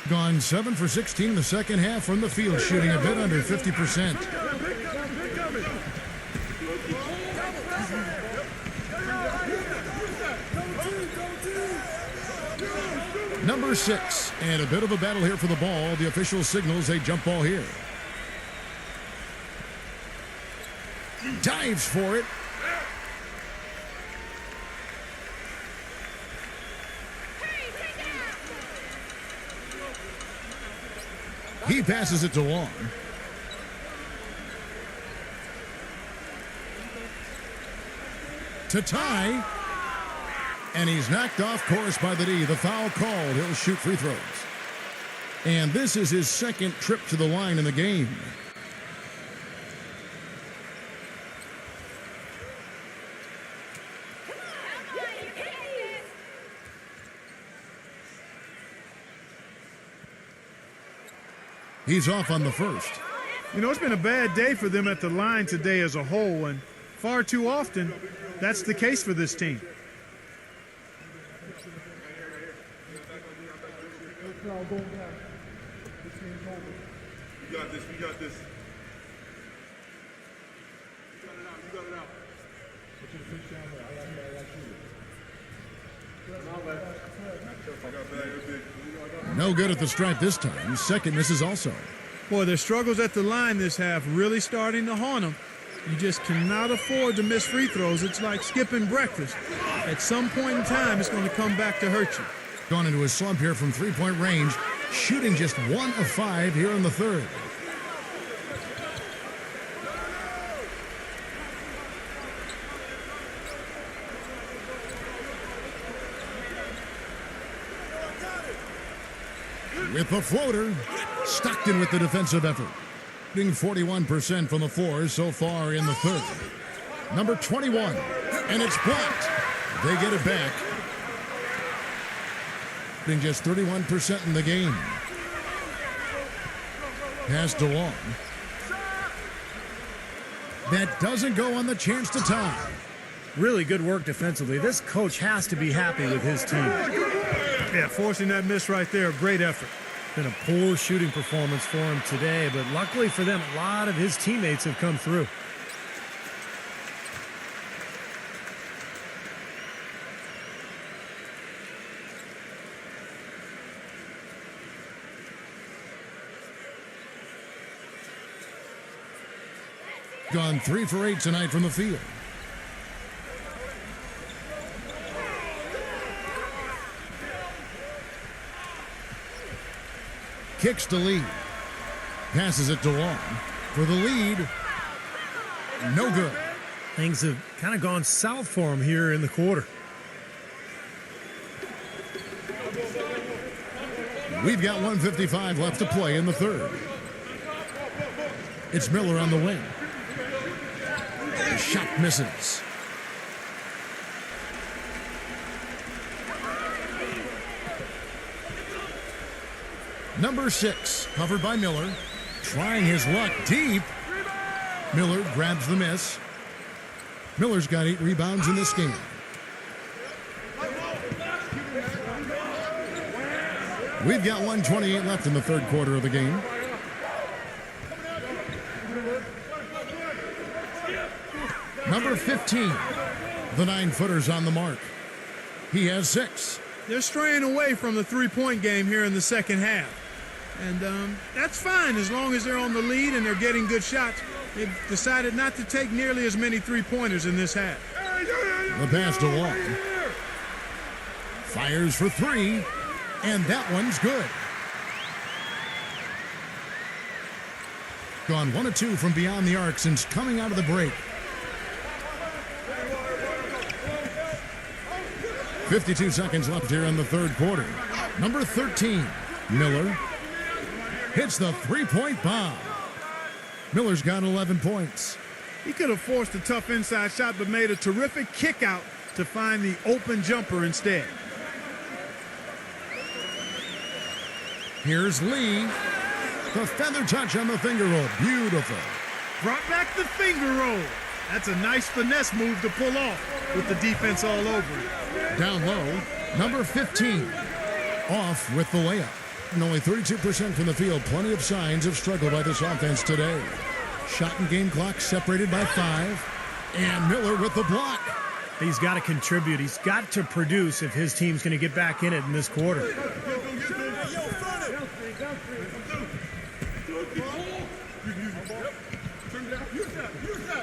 Speaker 2: Gone 7 for 16 in the second half from the field, shooting a bit under 50%. Number 6, and a bit of a battle here for the ball. The official signals a jump ball here. Dives for it. He passes it to Long. To tie. And he's knocked off course by the D. The foul called. He'll shoot free throws. And this is his second trip to the line in the game. He's off on the first.
Speaker 3: You know, it's been a bad day for them at the line today as a whole, and far too often, that's the case for this team.
Speaker 6: You got this, we got this. You got it out.
Speaker 2: No good at the stripe this time. Second misses also.
Speaker 3: Boy, their struggles at the line this half really starting to haunt them. You just cannot afford to miss free throws. It's like skipping breakfast. At some point in time, it's going to come back to hurt you.
Speaker 2: Gone into a slump here from three-point range, shooting just 1 of 5 here in the third. With the floater, Stockton with the defensive effort. Shooting 41% from the floor so far in the third. Number 21, and it's blocked. They get it back. Shooting just 31% in the game. Pass to Long. That doesn't go on the chance to tie.
Speaker 5: Really good work defensively. This coach has to be happy with his team.
Speaker 3: Yeah, forcing that miss right there, great effort.
Speaker 5: Been a poor shooting performance for him today, but luckily for them, a lot of his teammates have come through.
Speaker 2: Gone 3 for 8 tonight from the field. Kicks to Lee. Passes it to Long. For the lead. No good.
Speaker 5: Things have kind of gone south for him here in the quarter.
Speaker 2: We've got 1:55 left to play in the third. It's Miller on the wing. The shot misses. Number 6, covered by Miller. Trying his luck deep. Miller grabs the miss. Miller's got 8 rebounds in this game. We've got 1:28 left in the third quarter of the game. Number 15, the 9-footer's on the mark. He has 6.
Speaker 3: They're straying away from the three-point game here in the second half. And that's fine as long as they're on the lead and they're getting good shots. They've decided not to take nearly as many three-pointers in this half.
Speaker 2: The pass to Long. Fires for 3, and that one's good. Gone 1 of 2 from beyond the arc since coming out of the break. 52 seconds left here in the third quarter. Number 13, Miller, hits the three-point bomb. Miller's got 11 points.
Speaker 3: He could have forced a tough inside shot but made a terrific kick out to find the open jumper instead.
Speaker 2: Here's Lee. The feather touch on the finger roll. Beautiful.
Speaker 3: Brought back the finger roll. That's a nice finesse move to pull off with the defense all over it.
Speaker 2: Down low, number 15. Off with the layup. And only 32% from the field. Plenty of signs of struggle by this offense today. Shot and game clock separated by 5. And Miller with the block.
Speaker 5: He's got to contribute. He's got to produce if his team's going to get back in it in this quarter.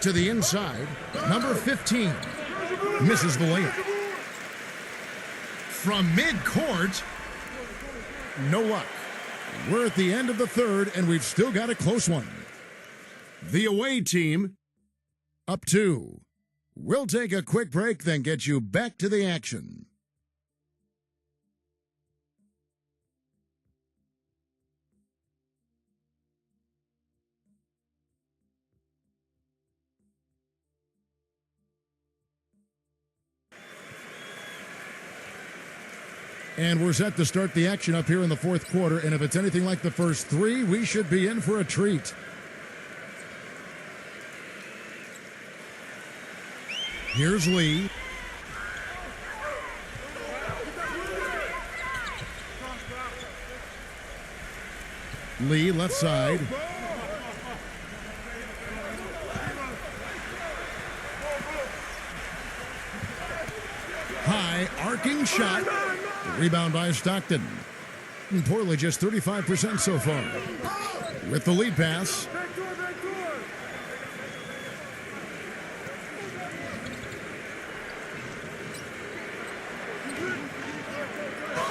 Speaker 2: To the inside, number 15 misses the layup. From midcourt, no luck. We're at the end of the third, and we've still got a close one. The away team up 2. We'll take a quick break, then get you back to the action. And we're set to start the action up here in the fourth quarter. And if it's anything like the first 3, we should be in for a treat. Here's Lee. Lee, left side. High, arcing shot. Rebound by Stockton. And Portland just 35% so far. With the lead pass.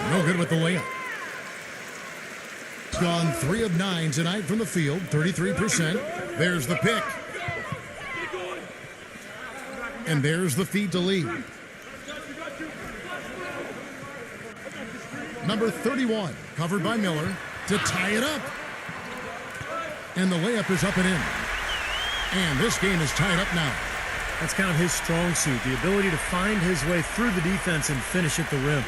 Speaker 2: No good with the layup. Gone 3 of 9 tonight from the field, 33%. There's the pick. And there's the feed to Lee. Number 31, covered by Miller, to tie it up. And the layup is up and in. And this game is tied up now.
Speaker 5: That's kind of his strong suit, the ability to find his way through the defense and finish at the rim.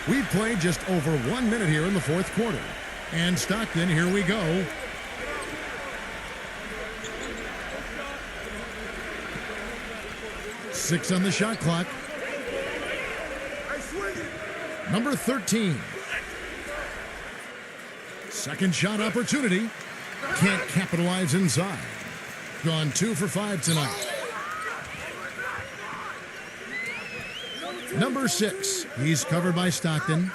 Speaker 2: We've played just over 1 minute here in the fourth quarter. And Stockton, here we go. Six on the shot clock. Number 13. Second shot opportunity. Can't capitalize inside. Gone 2 for 5 tonight. Number 6. He's covered by Stockton.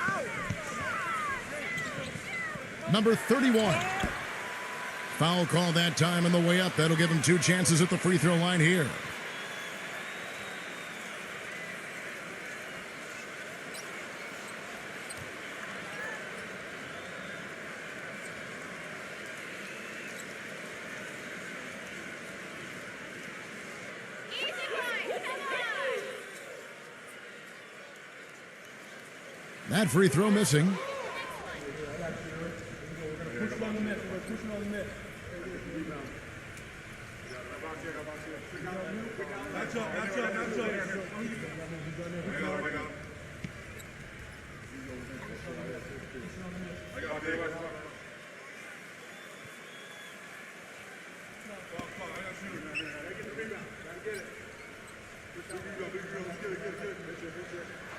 Speaker 2: Number 31. Foul call that time on the way up. That'll give him 2 chances at the free throw line here.
Speaker 7: Easy point. Come on.
Speaker 2: That free throw missing.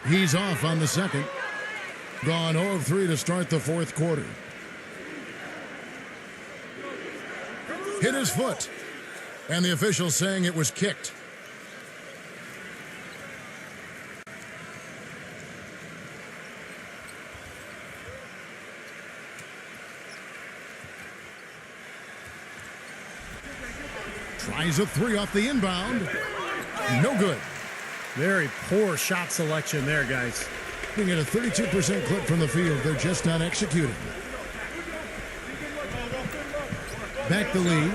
Speaker 2: He's off on the second. Gone 0 of 3 to start the fourth quarter. Hit his foot. And the official saying it was kicked. Tries a 3 off the inbound. No good.
Speaker 5: Very poor shot selection there, guys.
Speaker 2: Looking at a 32% clip from the field. They're just not executing. Back to Lee.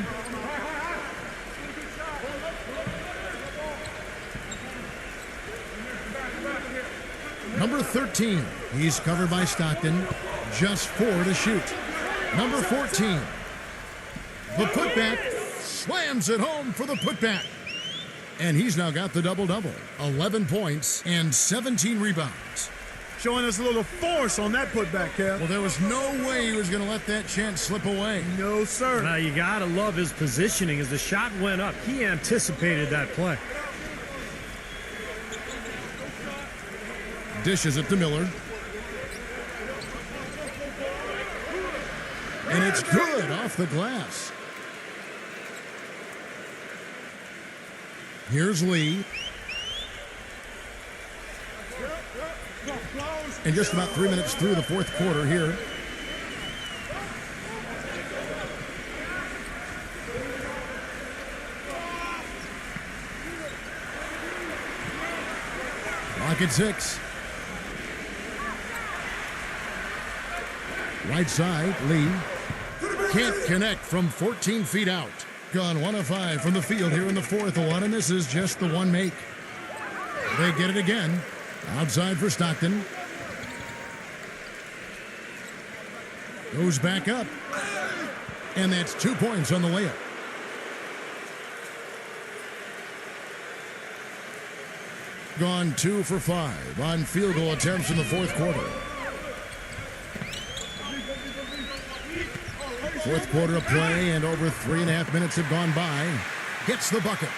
Speaker 2: Number 13. He's covered by Stockton. Just 4 to shoot. Number 14. The putback. Slams it home for the putback. And he's now got the double-double. 11 points and 17 rebounds.
Speaker 3: Showing us a little force on that putback, Kev.
Speaker 2: Well, there was no way he was going to let that chance slip away.
Speaker 3: No, sir.
Speaker 5: Now, you got to love his positioning. As the shot went up, he anticipated that play.
Speaker 2: Dishes it to Miller. And it's good off the glass. Here's Lee. And just about 3 minutes through the fourth quarter here. Clock at 6. Right side, Lee. Can't connect from 14 feet out. Gone 1 of 5 from the field here in the fourth. A lot of misses, just the one make. They get it again. Outside for Stockton. Goes back up. And that's 2 points on the layup. Gone 2 for 5 on field goal attempts in the fourth quarter. Fourth quarter of play, and over 3.5 minutes have gone by. Gets the bucket.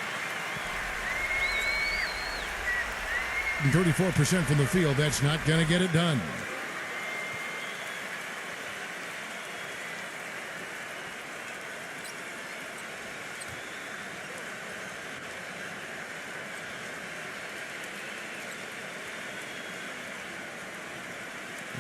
Speaker 2: And 34% from the field. That's not going to get it done.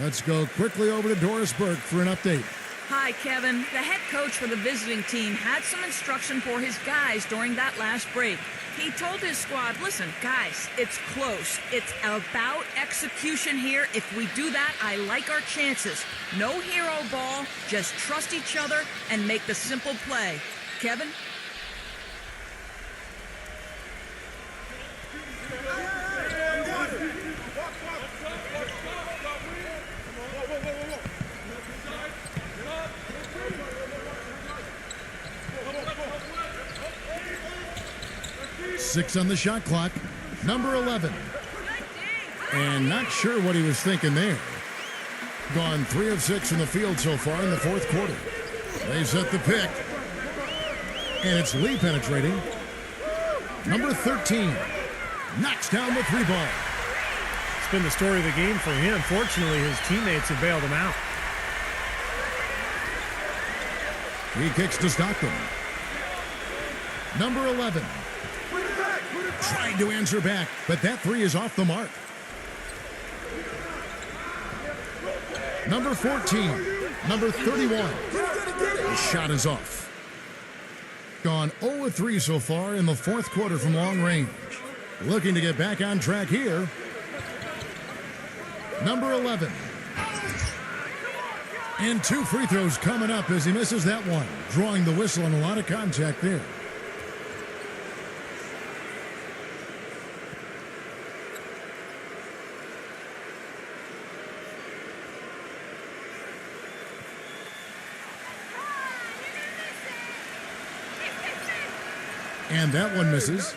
Speaker 2: Let's go quickly over to Doris Burke for an update.
Speaker 4: Hi, Kevin. The head coach for the visiting team had some instruction for his guys during that last break. He told his squad, listen, guys, it's close. It's about execution here. If we do that, I like our chances. No hero ball, just trust each other and make the simple play. Kevin?
Speaker 2: Six on the shot clock. Number 11. And not sure what he was thinking there. Gone 3 of 6 from the field so far in the fourth quarter. They set the pick. And it's Lee penetrating. Number 13. Knocks down the 3 ball.
Speaker 5: It's been the story of the game for him. Fortunately, his teammates have bailed him out.
Speaker 2: He kicks to Stockton. Number 11. Trying to answer back, but that 3 is off the mark. Number 14. Number 31. The shot is off. Gone 0-3 so far in the fourth quarter from long range. Looking to get back on track here. Number 11. And 2 free throws coming up as he misses that one. Drawing the whistle and a lot of contact there. And that one misses.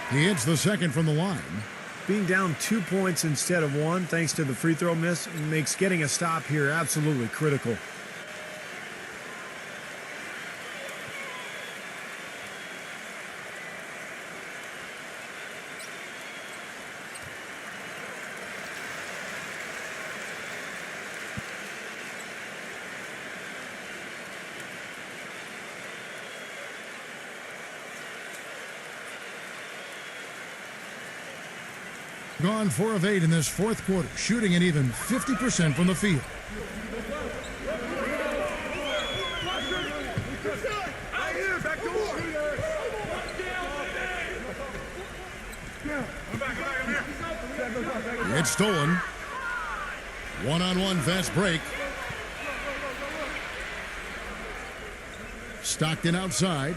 Speaker 2: He hits the second from the line.
Speaker 5: Being down 2 points instead of 1, thanks to the free throw miss, makes getting a stop here absolutely critical.
Speaker 2: Gone 4 of 8 in this fourth quarter, shooting an even 50% from the field. It's stolen. One-on-one fast break. Stockton outside.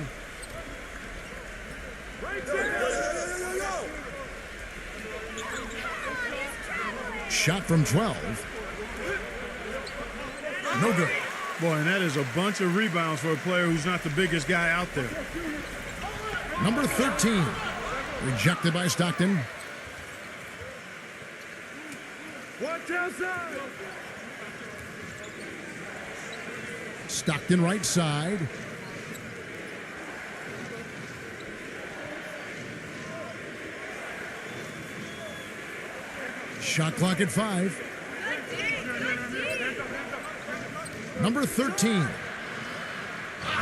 Speaker 2: Shot from 12. No good.
Speaker 3: Boy, and that is a bunch of rebounds for a player who's not the biggest guy out there.
Speaker 2: Number 13. Rejected by Stockton.
Speaker 6: Watch outside.
Speaker 2: Stockton right side. Shot clock at 5. Number 13.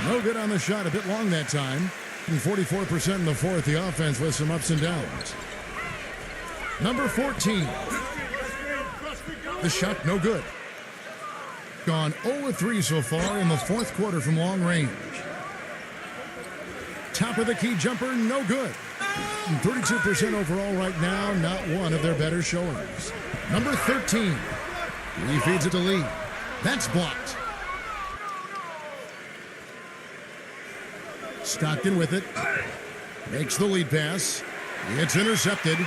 Speaker 2: No good on the shot. A bit long that time. And 44% in the fourth. The offense with some ups and downs. Number 14. The shot no good. Gone 0-3 so far in the fourth quarter from long range. Top of the key jumper, no good. 32% overall right now, not one of their better showings. Number 13. He feeds it to Lee. That's blocked. Stockton with it. Makes the lead pass. It's intercepted.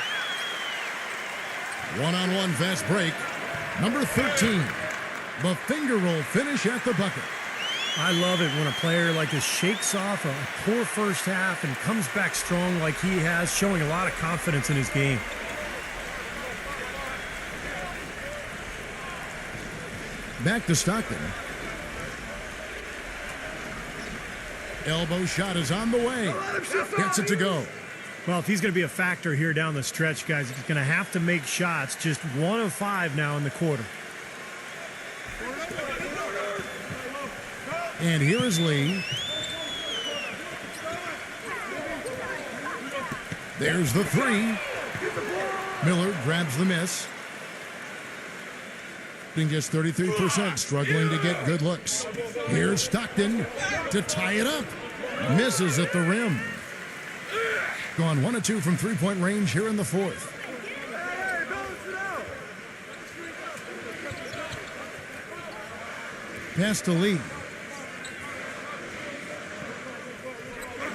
Speaker 2: One-on-one fast break. Number 13. The finger roll finish at the bucket.
Speaker 5: I love it when a player like this shakes off a poor first half and comes back strong like he has, showing a lot of confidence in his game.
Speaker 2: Back to Stockton. Elbow shot is on the way. Gets it to go.
Speaker 5: Well, if he's going to be a factor here down the stretch, guys, he's going to have to make shots. Just 1 of 5 now in the quarter.
Speaker 2: And here is Lee. There's the 3. Miller grabs the miss. And gets 33%, struggling to get good looks. Here's Stockton to tie it up. Misses at the rim. Gone 1 of 2 from three-point range here in the fourth. Pass to Lee.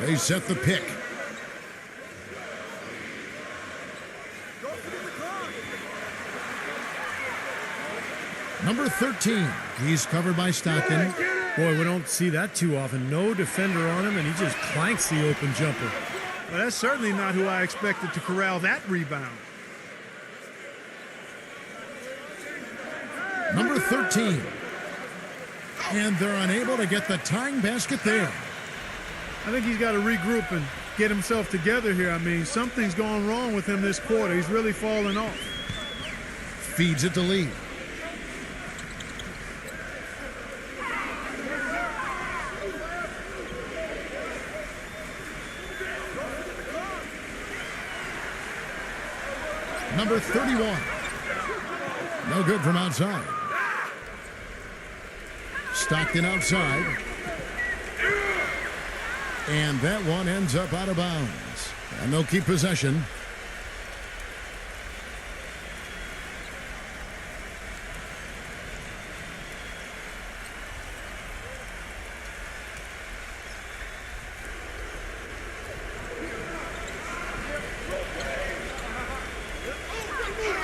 Speaker 2: They set the pick. Number 13. He's covered by Stockton.
Speaker 5: Boy, we don't see that too often. No defender on him, and he just clanks the open jumper.
Speaker 3: Well, that's certainly not who I expected to corral that rebound.
Speaker 2: Number 13. And they're unable to get the tying basket there.
Speaker 3: I think he's got to regroup and get himself together here. I mean, something's going wrong with him this quarter. He's really falling off.
Speaker 2: Feeds it to Lee. Number 31. No good from outside. Stockton outside. And that one ends up out of bounds. And they'll keep possession.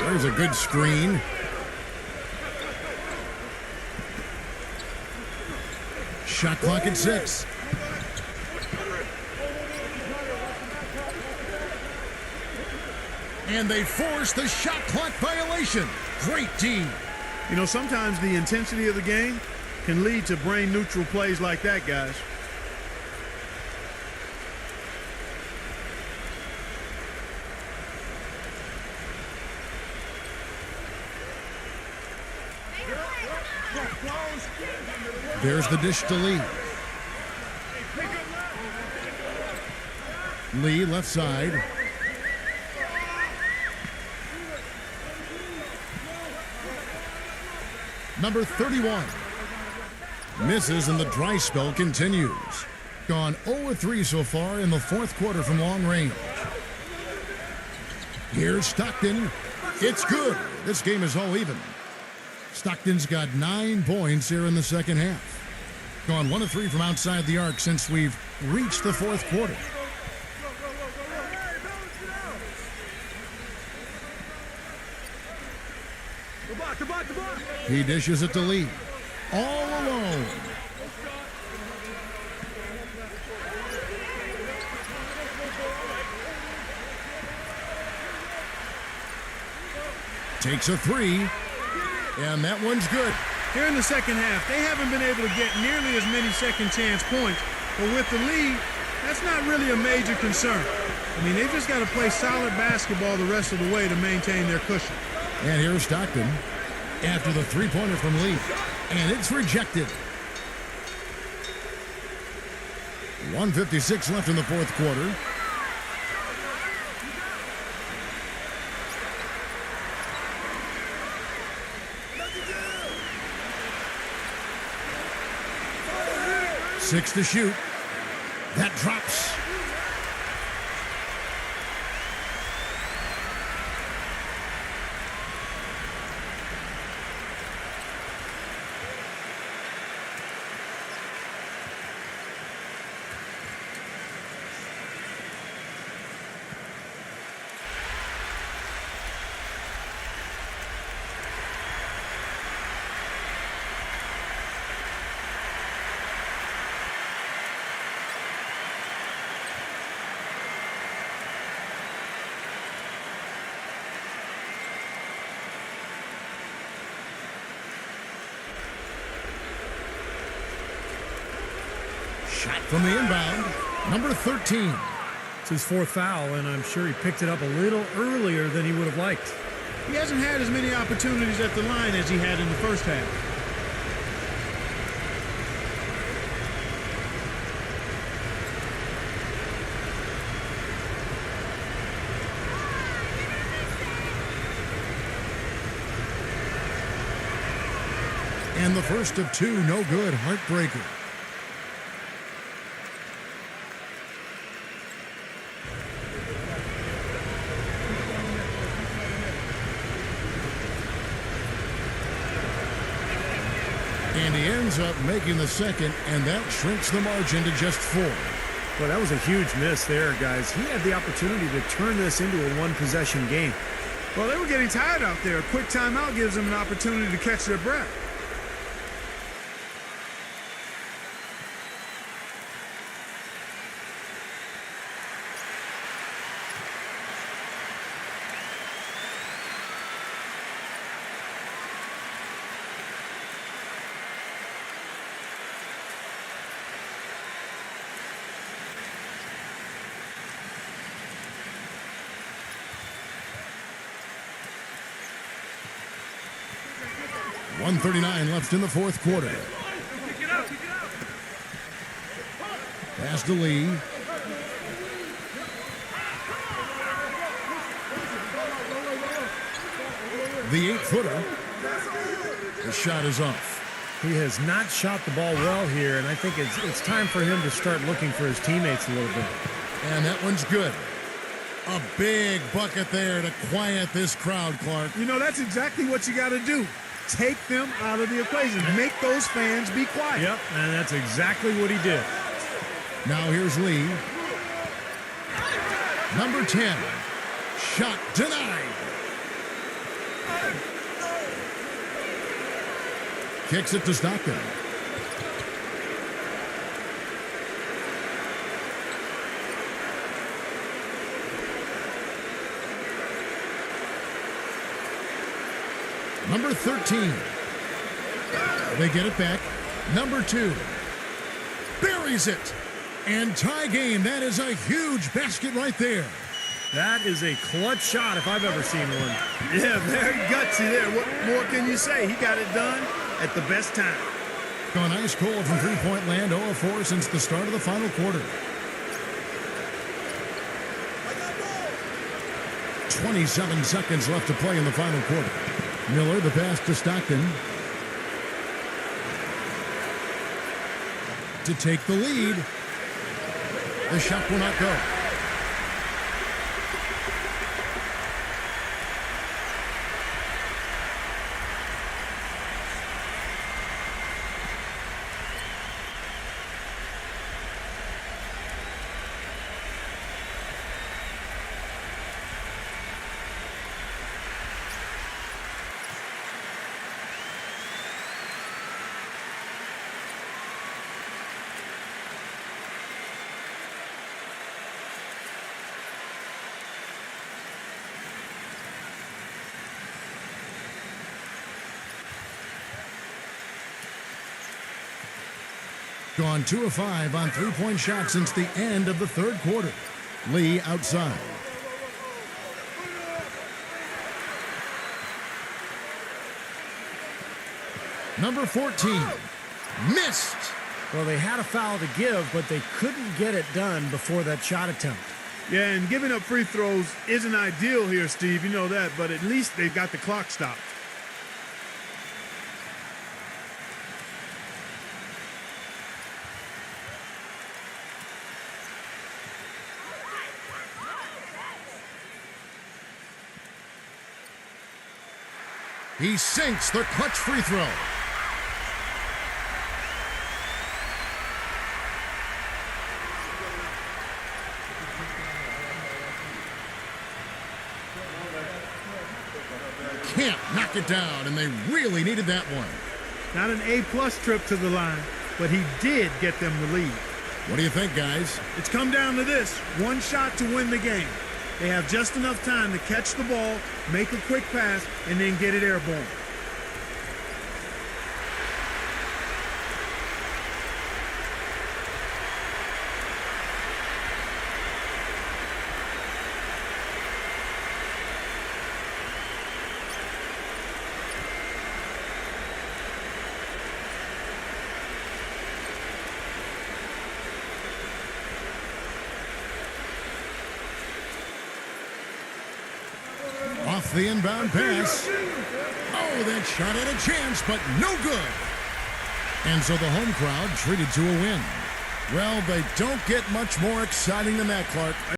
Speaker 2: There's a good screen. Shot clock at 6. And they force the shot clock violation. Great D.
Speaker 3: You know, sometimes the intensity of the game can lead to brain-neutral plays like that, guys.
Speaker 2: There's the dish to Lee. Lee left side. Number 31. Misses and the dry spell continues. Gone 0-3 so far in the fourth quarter from long range. Here's Stockton. It's good. This game is all even. Stockton's got 9 points here in the second half. Gone 1-3 from outside the arc since we've reached the fourth quarter. He dishes it to Lee. All alone. Takes a 3. And that one's good.
Speaker 3: Here in the second half, they haven't been able to get nearly as many second chance points. But with the lead, that's not really a major concern. I mean, they've just got to play solid basketball the rest of the way to maintain their cushion.
Speaker 2: And here's Stockton after the three-pointer from Lee. And it's rejected. 1:56 left in the fourth quarter. Six to shoot. That drops. Shot from the inbound. Number 13.
Speaker 5: It's his fourth foul, and I'm sure he picked it up a little earlier than he would have liked.
Speaker 3: He hasn't had as many opportunities at the line as he had in the first half.
Speaker 2: And the first of two, no good, heartbreaker. And he ends up making the second, and that shrinks the margin to just 4.
Speaker 5: Well, that was a huge miss there, guys. He had the opportunity to turn this into a one-possession game.
Speaker 3: Well, they were getting tired out there. A quick timeout gives them an opportunity to catch their breath.
Speaker 2: .139 left in the fourth quarter. Pass to Lee. The 8-footer. The shot is off.
Speaker 5: He has not shot the ball well here, and I think it's time for him to start looking for his teammates a little bit.
Speaker 2: And that one's good. A big bucket there to quiet this crowd, Clark.
Speaker 3: You know, that's exactly what you got to do. Take them out of the equation. Make those fans be quiet.
Speaker 5: Yep, and that's exactly what he did.
Speaker 2: Now here's Lee. Number 10. Shot denied. Kicks it to Stockton. Number 13. They get it back. Number 2. Buries it. And tie game. That is a huge basket right there.
Speaker 5: That is a clutch shot if I've ever seen one.
Speaker 3: Yeah, very gutsy there. What more can you say? He got it done at the best time.
Speaker 2: Gone ice cold from three-point land, 0 of 4 since the start of the final quarter. 27 seconds left to play in the final quarter. Miller, the pass to Stockton. To take the lead. The shot will not go. Gone 2 of 5 on three-point shots since the end of the third quarter. Lee outside. Number 14. Missed.
Speaker 5: Well, they had a foul to give, but they couldn't get it done before that shot attempt.
Speaker 3: Yeah, and giving up free throws isn't ideal here, Steve. You know that, but at least they've got the clock stopped.
Speaker 2: He sinks the clutch free throw. Can't knock it down, and they really needed that one.
Speaker 3: Not an A-plus trip to the line, but he did get them the lead.
Speaker 2: What do you think, guys?
Speaker 3: It's come down to this. One shot to win the game. They have just enough time to catch the ball, make a quick pass, and then get it airborne.
Speaker 2: Off the inbound pass. Oh, that shot had a chance, but no good. And so the home crowd treated to a win. Well, they don't get much more exciting than that, Clark.